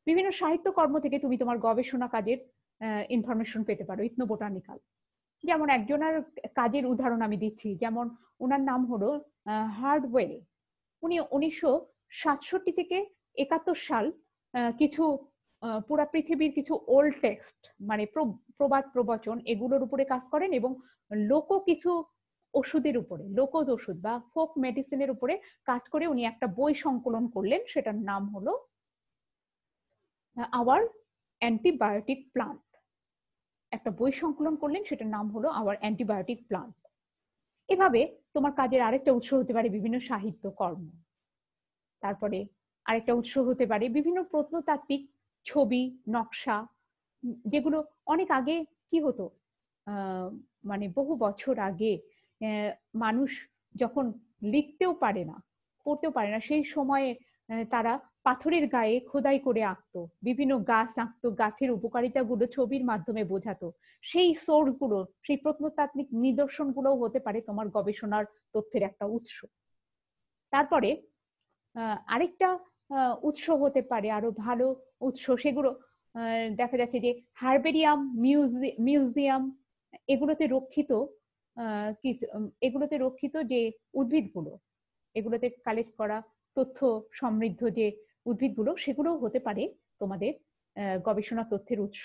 A: বিভিন্ন সাহিত্য কর্ম থেকে তুমি তোমার গবেষণা কাজের ইনফরমেশন পেতে পারো, ইথনোবোটানিক্যাল। যেমন একজনের কাজের উদাহরণ আমি দিচ্ছি, যেমন ওনার নাম হলো হার্ডওয়েল। উনি 1967 থেকে 71 সাল কিছু পুরা পৃথিবীর কিছু ওল্ড টেক্সট মানে প্রবাদ প্রবচন এগুলোর উপরে কাজ করেন, এবং লোক কিছু ওষুধের উপরে, লোকজ ওষুধ বা ফোক মেডিসিনের উপরে কাজ করে উনি একটা বই সংকলন করলেন, সেটার নাম হলো আওয়ার অ্যান্টিবায়োটিক প্লান্ট। একটা বই সংকলন করলেন, সেটার নাম হলো আওয়ার অ্যান্টিবায়োটিক প্লান্ট। এভাবে তোমার কাজের আরেকটা উৎস হতে পারে বিভিন্ন সাহিত্য কর্ম। তারপরে আরেকটা উৎস হতে পারে বিভিন্ন প্রত্নতাত্ত্বিক ছবি, নকশা, যেগুলো অনেক আগে কি হতো, মানে বহু বছর আগে মানুষ যখন লিখতেও পারে না, পড়তেও পারে না, সেই সময়ে তারা পাথরের গায়ে খোদাই করে আঁকতো, বিভিন্ন গাছ আঁকতো, গাছের উপকারিতাগুলো ছবির মাধ্যমে বোঝাতো। সেই সোর্স গুলো, সেই প্রত্নতাত্ত্বিক নিদর্শন গুলো হতে পারে তোমার গবেষণার তথ্যের একটা উৎস। তারপরে আরেকটা উৎস হতে পারে আরো ভালো উৎস, সেগুলো দেখা যাচ্ছে যে হার্বেরিয়াম, মিউজিয়াম, এগুলোতে রক্ষিত এগুলোতে রক্ষিত যে উদ্ভিদগুলো, এগুলোতে কালেক্ট করা তথ্য সমৃদ্ধ যে উদ্ভিদগুলো, সেগুলো হতে পারে তোমাদের গবেষণা তথ্যের উৎস।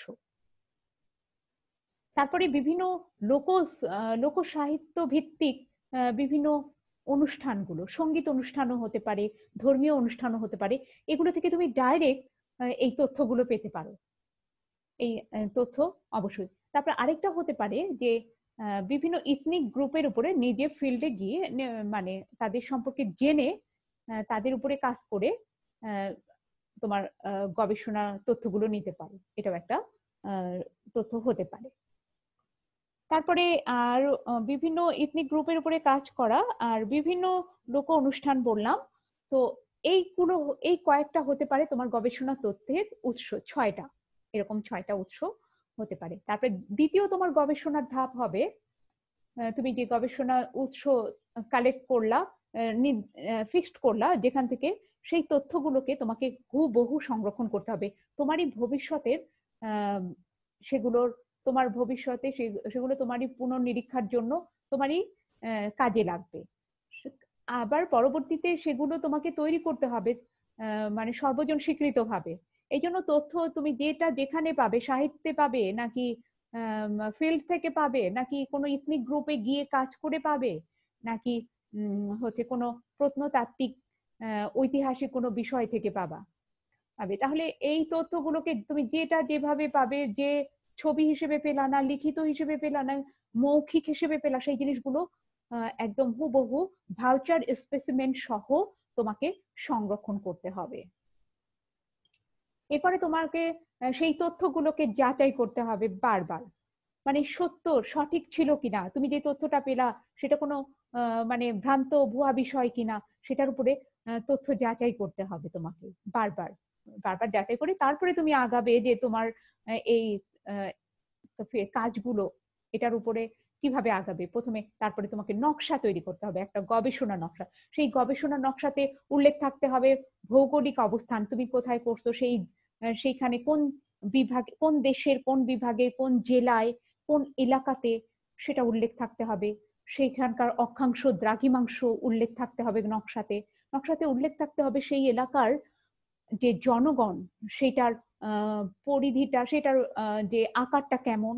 A: তারপরে বিভিন্ন লোক সাহিত্য ভিত্তিক বিভিন্ন অনুষ্ঠানগুলো, সঙ্গীত অনুষ্ঠানও হতে পারে, ধর্মীয় অনুষ্ঠানও হতে পারে, এগুলো থেকে তুমি ডাইরেক্ট এই তথ্যগুলো পেতে পারো, এই তথ্য অবশ্যই। তারপরে আরেকটা হতে পারে যে বিভিন্ন ইথনিক গ্রুপের উপরে নিজে ফিল্ডে গিয়ে মানে তাদের সম্পর্কে জেনে তাদের উপরে কাজ করে তোমার গবেষণা তথ্যগুলো নিতে পারো, এটাও একটা তথ্য হতে পারে। তারপরে আর বিভিন্ন ইথনিক গ্রুপের উপরে কাজ করা আর বিভিন্ন লোক অনুষ্ঠান বললাম, তো এইগুলো, এই কয়েকটা হতে পারে তোমার গবেষণা তথ্যের উৎস। 6টা, এরকম 6টা উৎস হতে পারে। তারপরে দ্বিতীয় তোমার গবেষণার ধাপ হবে, তুমি যে গবেষণা উৎস কালেক্ট করলা, ফিক্সড করলা, যেখান থেকে সেই তথ্যগুলোকে তোমাকে হুবহু সংরক্ষণ করতে হবে। তোমারই ভবিষ্যতের সেগুলোর, তোমার ভবিষ্যতে সেগুলো তোমারই পুনর্নিরীক্ষার জন্য তোমারই কাজে লাগবে। আবার পরবর্তীতে সেগুলো তোমাকে তৈরি করতে হবে মানে সর্বজন স্বীকৃত ভাবে। এই জন্য তথ্য তুমি যেটা যেখানে পাবে, সাহিত্যে পাবে নাকি ফিল্ড থেকে পাবে, নাকি কোনো ইথনিক গ্রুপে গিয়ে কাজ করে পাবে, নাকি হচ্ছে কোনো প্রত্নতাত্ত্বিক ঐতিহাসিক কোনো বিষয় থেকে পাবে, তাহলে এই তথ্যগুলোকে তুমি যেটা যেভাবে পাবে, যে ছবি হিসেবে পেলা না, লিখিত হিসেবে পেলা না, মৌখিক হিসেবে পেলা, সেই জিনিসগুলো একদম হুবহু ভাউচার স্পেসিমেন সহ তোমাকে সংরক্ষণ করতে হবে। এরপরে তোমাকে সেই তথ্যগুলোকে যাচাই করতে হবে বারবার, মানে সত্য সঠিক ছিল কিনা, তুমি যে তথ্যটা পেলা সেটা কোনো মানে ভ্রান্ত ভুয়া বিষয় কিনা, সেটার উপরে তথ্য যাচাই করতে হবে তোমাকে বারবার বারবার যাচাই করে তারপরে তুমি আগাবে যে তোমার এই কাজগুলো এটার উপরে কিভাবে আগাবে প্রথমে। তারপরে তোমাকে নকশা তৈরি করতে হবে, একটা গবেষণা নকশা। সেই গবেষণা নকশাতে উল্লেখ থাকতে হবে ভৌগোলিক অবস্থান, তুমি কোথায় করছো, সেইখানে কোন বিভাগ, কোন দেশের কোন বিভাগে, কোন জেলায়, কোন এলাকাতে, সেটা উল্লেখ থাকতে হবে। সেইখানকার অক্ষাংশ দ্রাঘিমাংশ উল্লেখ থাকতে হবে নকশাতে। নকশাতে উল্লেখ থাকতে হবে সেই এলাকার যে জনগণ, সেটার পরিধিটা, সেটার যে আকারটা কেমন,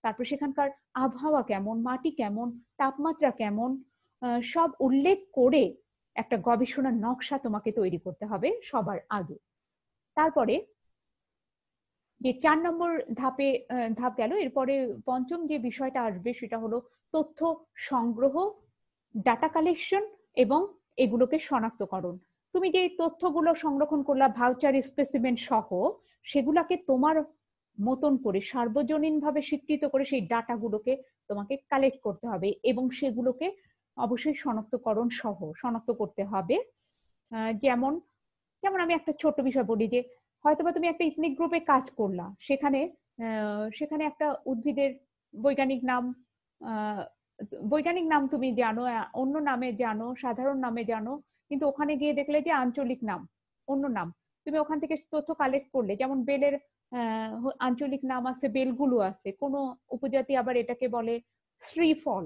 A: তারপর সেখানকার আবহাওয়া কেমন, মাটি কেমন, তাপমাত্রা কেমন, সব উল্লেখ করে একটা গবেষণার নকশা তোমাকে তৈরি করতে হবে সবার আগে। তারপরে যে 4 নম্বর ধাপ গেল, এরপরে পঞ্চম যে বিষয়টা আসবে সেটা হলো তথ্য সংগ্রহ, ডাটা কালেকশন এবং এগুলোকে শনাক্তকরণ। তুমি যে তথ্যগুলো সংরক্ষণ করলা ভাউচার স্পেসিমেন সহ, সেগুলাকে তোমার মতন করে সার্বজনীনভাবে স্বীকৃত করে সেই ডাটাগুলোকে তোমাকে কালেক্ট করতে হবে এবং সেগুলোকে অবশ্যই শনাক্তকরণ সহ শনাক্ত করতে হবে। যেমন যেমন আমি একটা ছোট বিষয় বলি, যে হয়তোবা তুমি একটা ইথনিক গ্রুপে কাজ করলা, সেখানে সেখানে একটা উদ্ভিদের বৈজ্ঞানিক নাম বৈজ্ঞানিক নাম তুমি জানো, অন্য নামে জানো, সাধারণ নামে জানো, কিন্তু ওখানে গিয়ে দেখলে যে আঞ্চলিক নাম, অন্য নাম, তুমি ওখান থেকে তথ্য কালেক্ট করলে, যেমন বেলের আঞ্চলিক নাম আছে, বেলগুলো আছে, কোন উপজাতি আবার এটাকে বলে শ্রীফল।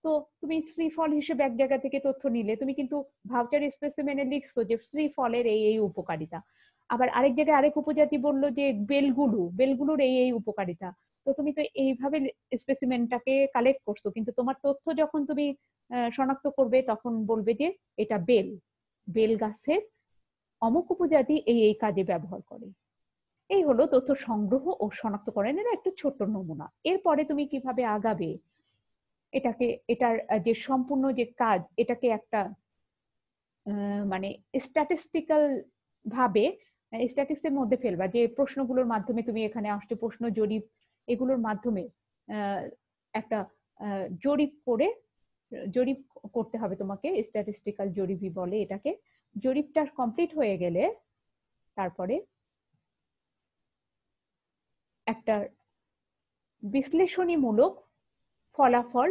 A: তো তুমি শ্রীফল হিসেবে এক জায়গা থেকে তথ্য নিলে, তুমি কিন্তু ভাউচার স্পেসিমেনে লিখছো যে শ্রীফলের এই এই উপকারিতা। আবার আরেক জায়গায় আরেক উপজাতি বললো যে বেলগুলোর এই এই উপকারিতা। তো তুমি তো এইভাবে স্পেসিমেনটাকে কালেক্ট করছো, কিন্তু তোমার তথ্য যখন তুমি শনাক্ত করবে তখন বলবে যে এটা বেল গাছের অমুক উপজাতি এই এই কাজে ব্যবহার করে। এই হলো তথ্য সংগ্রহ ও শনাক্তকরণের একটা ছোট্ট নমুনা। এরপরে তুমি কিভাবে আগাবে, এটার যে সম্পূর্ণ যে কাজ, এটাকে একটা মানে স্ট্যাটিস্টিক্যাল ভাবে স্ট্যাটিস্টিক্সের মধ্যে ফেলবা, যে প্রশ্নগুলোর মাধ্যমে তুমি এখানে আসছে প্রশ্ন জরিপ, এগুলোর মাধ্যমে একটা জরিপ করতে হবে তোমাকে, স্ট্যাটিস্টিক্যাল জরিপই বলে এটাকে। জরিপটা কমপ্লিট হয়ে গেলে তারপরে একটা বিশ্লেষণীমূলক ফলাফল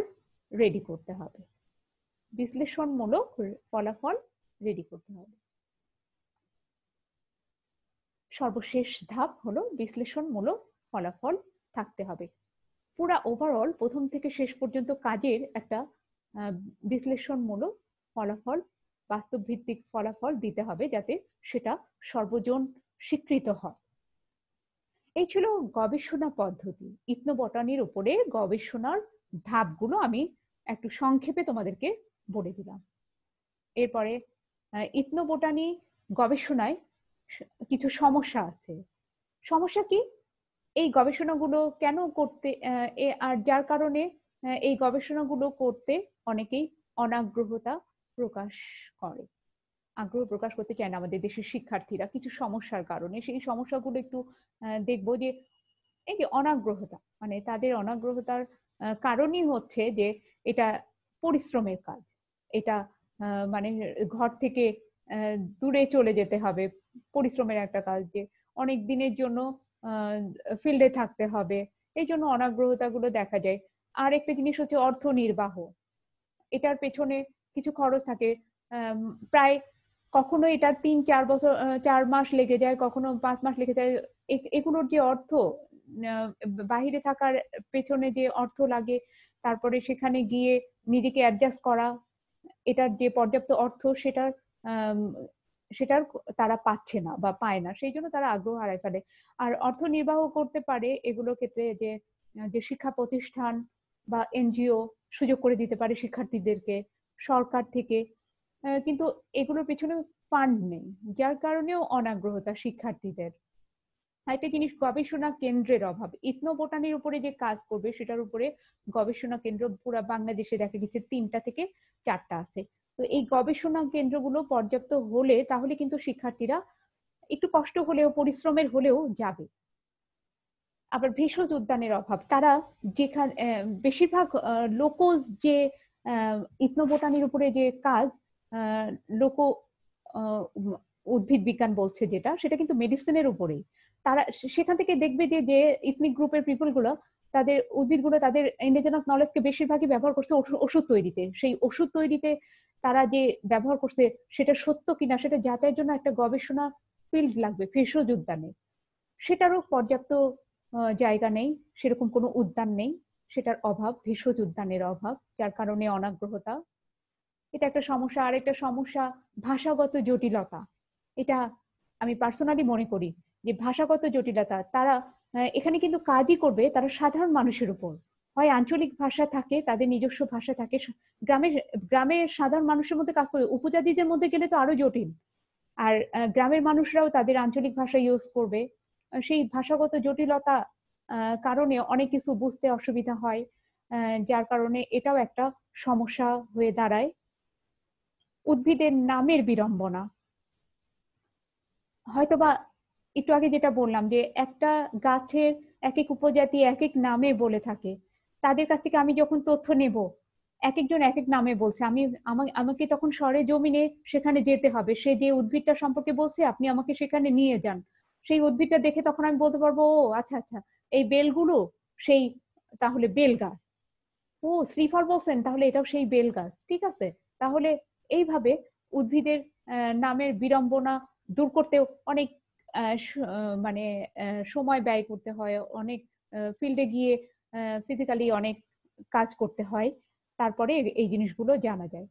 A: রেডি করতে হবে। সর্বশেষ ধাপ হলো বিশ্লেষণমূলক ফলাফল থাকতে হবে। পুরা ওভারঅল প্রথম থেকে শেষ পর্যন্ত কাজের একটা বিশ্লেষণমূলক ফলাফল, বাস্তব ভিত্তিক ফলাফল দিতে হবে, যাতে সেটা সর্বজন স্বীকৃত হয়। এই ছিল গবেষণা পদ্ধতি। ইথনোবটানির উপরে গবেষণার ধাপগুলো আমি একটু সংক্ষেপে তোমাদেরকে বলে দিলাম। এরপরে ইথনোবটানি গবেষণায় কিছু সমস্যা আছে। সমস্যা কি? এই গবেষণাগুলো কেন করতে, আর যার কারণে এই গবেষণাগুলো করতে অনেকেই অনাগ্রহতা প্রকাশ করে, আগ্রহ প্রকাশ করতে চায় না আমাদের দেশের শিক্ষার্থীরা, কিছু সমস্যার কারণে। সেই সমস্যাগুলো একটু দেখবো, যে এই যে অনাগ্রহতা, মানে তাদের অনাগ্রহতার কারণই হচ্ছে যে এটা পরিশ্রমের কাজ, এটা মানে ঘর থেকে দূরে চলে যেতে হবে, পরিশ্রমের একটা কাজ, যে অনেক দিনের জন্য ফিল্ডে থাকতে হবে, এই জন্য অনাগ্রহতা গুলো দেখা যায়। আর একটা জিনিস হচ্ছে অর্থ নির্বাহ, এটার পেছনে কিছু খরচ থাকে, প্রায় কখনো এটার 3-4 বছর 4 মাস লেগে যায়, কখনো 5 মাস লেগে যায়। এগুলোর যে অর্থ, বাহিরে থাকার পেছনে যে অর্থ লাগে, তারপরে সেখানে গিয়ে নিজেকে অ্যাডজাস্ট করা, এটার যে পর্যাপ্ত অর্থ সেটার তারা পাচ্ছে না বা পায় না, সেই জন্য তারা আগ্রহ হারায় ফেলে। আর অর্থ নির্বাহ করতে পারে এগুলোর ক্ষেত্রে যে শিক্ষা প্রতিষ্ঠান বা এনজিও সুযোগ করে দিতে পারে শিক্ষার্থীদেরকে সরকার থেকে, কিন্তু এগুলোর পেছনে ফান্ড নেই, যার কারণেও অনাগ্রহতা শিক্ষার্থীদের। একটা জিনিস, গবেষণা কেন্দ্রের অভাব। ইথনোবোটানির উপরে যে কাজ করবে সেটার উপরে গবেষণা কেন্দ্র পুরো বাংলাদেশে দেখা গেছে 3টা থেকে 4টা আছে। তো এই গবেষণা কেন্দ্রগুলো পর্যাপ্ত হলে তাহলে কিন্তু শিক্ষার্থীরা একটু কষ্ট হলেও, পরিশ্রমের হলেও যাবে। আবার ভেষজ উদ্যানের অভাব, তারা যেখানে বেশিরভাগ লোকজ যে ইথনোবোটানির উপরে যে কাজ, লোক উদ্ভিদ বিজ্ঞান বলছে যেটা, সেটা কিন্তু মেডিসিনের উপরেই। তারা সেখান থেকে দেখবে যে যে ইথনিক গ্রুপের পিপল গুলো, তাদের উদ্ভিদগুলো, তাদের ইন্ডিজেনাস নলেজকে বেশিরভাগই ব্যবহার করছে ওষুধ তৈরিতে। সেই ওষুধ তৈরিতে তারা যে ব্যবহার করছে সেটা সত্য কিনা সেটা যাচাইয়ের জন্য একটা গবেষণা ফিল্ড লাগবে ভেষজ উদ্যানে। সেটারও পর্যাপ্ত জায়গা নেই, সেরকম কোনো উদ্যান নেই, সেটার অভাব, ভেষজ উদ্যানের অভাব, যার কারণে অনাগ্রহতা। এটা একটা সমস্যা। আর একটা সমস্যা ভাষাগত জটিলতা। এটা আমি পার্সোনালি মনে করি যে ভাষাগত জটিলতা, তারা এখানে কিন্তু কাজই করবে তারা সাধারণ মানুষের উপর। হয় আঞ্চলিক ভাষা থাকে, তাদের নিজস্ব ভাষা থাকে, গ্রামের সাধারণ মানুষের মধ্যে কাজ করবে, উপজাতিদের মধ্যে গেলে তো আরো জটিল। আর গ্রামের মানুষরাও তাদের আঞ্চলিক ভাষা ইউজ করবে, সেই ভাষাগত জটিলতা কারণে অনেক কিছু বুঝতে অসুবিধা হয়, যার কারণে এটাও একটা সমস্যা হয়ে দাঁড়ায়। উদ্ভিদের নামের বিড়ম্বনা, হয়তোবা একটু আগে যেটা বললাম যে একটা গাছের এক এক উপজাতি এক এক নামে বলে থাকে, তাদের কাছ থেকে আমি যখন তথ্য নেব, এক একজন এক এক নামে বলছে, আমাকে তখন সরেজমিনে সেখানে যেতে হবে, সে যে উদ্ভিদটা সম্পর্কে বলছে আপনি আমাকে সেখানে নিয়ে যান, সেই উদ্ভিদটা দেখে তখন আমি বলতে পারবো ও আচ্ছা আচ্ছা এই বেলগুলো সেই তাহলে বেল গাছ। ও শ্রীফল বলছেন, তাহলে এটাও সেই বেল গাছ। ঠিক আছে, তাহলে এইভাবে উদ্ভিদের নামের বিড়ম্বনা দূর করতেও অনেক মানে সময় ব্যয় করতে হয়, অনেক ফিল্ডে গিয়ে ফিজিক্যালি অনেক কাজ করতে হয়, তারপরে এই জিনিসগুলো জানা যায়।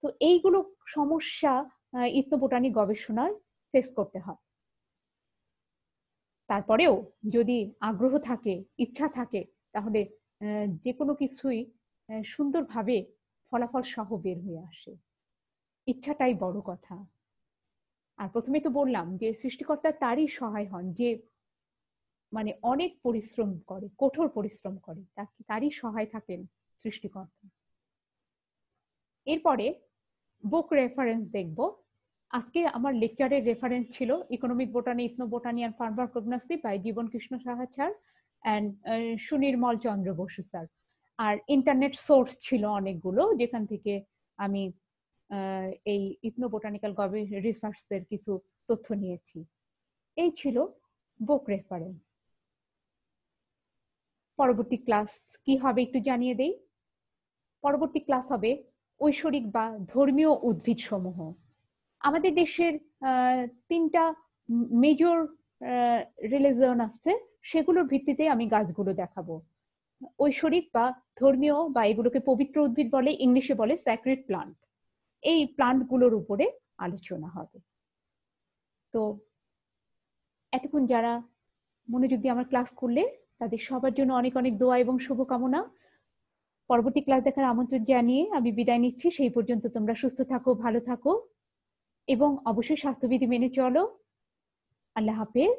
A: তো এইগুলো সমস্যা ইথনোবোটানি গবেষণায় ফেস করতে হয়। তারপরেও যদি আগ্রহ থাকে, ইচ্ছা থাকে, তাহলে যে কোনো কিছুই সুন্দরভাবে ফলাফল সহ বের হয়ে আসে। ইচ্ছাটাই বড় কথা। আর প্রথমে তো বললাম যে সৃষ্টিকর্তা তারই সহায় হন, যে মানে অনেক পরিশ্রম করে, কঠোর পরিশ্রম করে, তারই সহায় থাকেন সৃষ্টিকর্তা। এরপরে বুক রেফারেন্স দেখব। আজকে আমার লেকচারের রেফারেন্স ছিল economic botany, ethnobotany and pharmacognosy by Jibon Krishna Saha sir and Sunirmal Chandra Basu sir. আর ইন্টারনেট সোর্স ছিল অনেকগুলো, যেখান থেকে আমি এই ইথনো বোটানিক্যাল রিসার্চের কিছু তথ্য নিয়েছি। এই ছিল বুক রেফারেন্স। পরবর্তী ক্লাস কি হবে একটু জানিয়ে দেই। পরবর্তী ক্লাস হবে ঐশ্বরিক বা ধর্মীয় উদ্ভিদ সমূহ। আমাদের দেশের 3টা মেজর রিলিজন আছে, সেগুলোর ভিত্তিতে আমি গাছগুলো দেখাবো। ঐশ্বরিক বা ধর্মীয়, বা এগুলোকে পবিত্র উদ্ভিদ বলে, ইংলিশে বলে স্যাক্রেড প্লান্ট। এই প্লান্ট গুলোর উপরে আলোচনা হবে। তো এতক্ষণ যারা মনোযোগ দিয়ে আমার ক্লাস করলে, তাদের সবার জন্য অনেক অনেক দোয়া এবং শুভকামনা। পরবর্তী ক্লাস দেখার আমন্ত্রণ জানিয়ে আমি বিদায় নিচ্ছি। সেই পর্যন্ত তোমরা সুস্থ থাকো, ভালো থাকো এবং অবশ্যই স্বাস্থ্যবিধি মেনে চলো। আল্লাহ হাফেজ।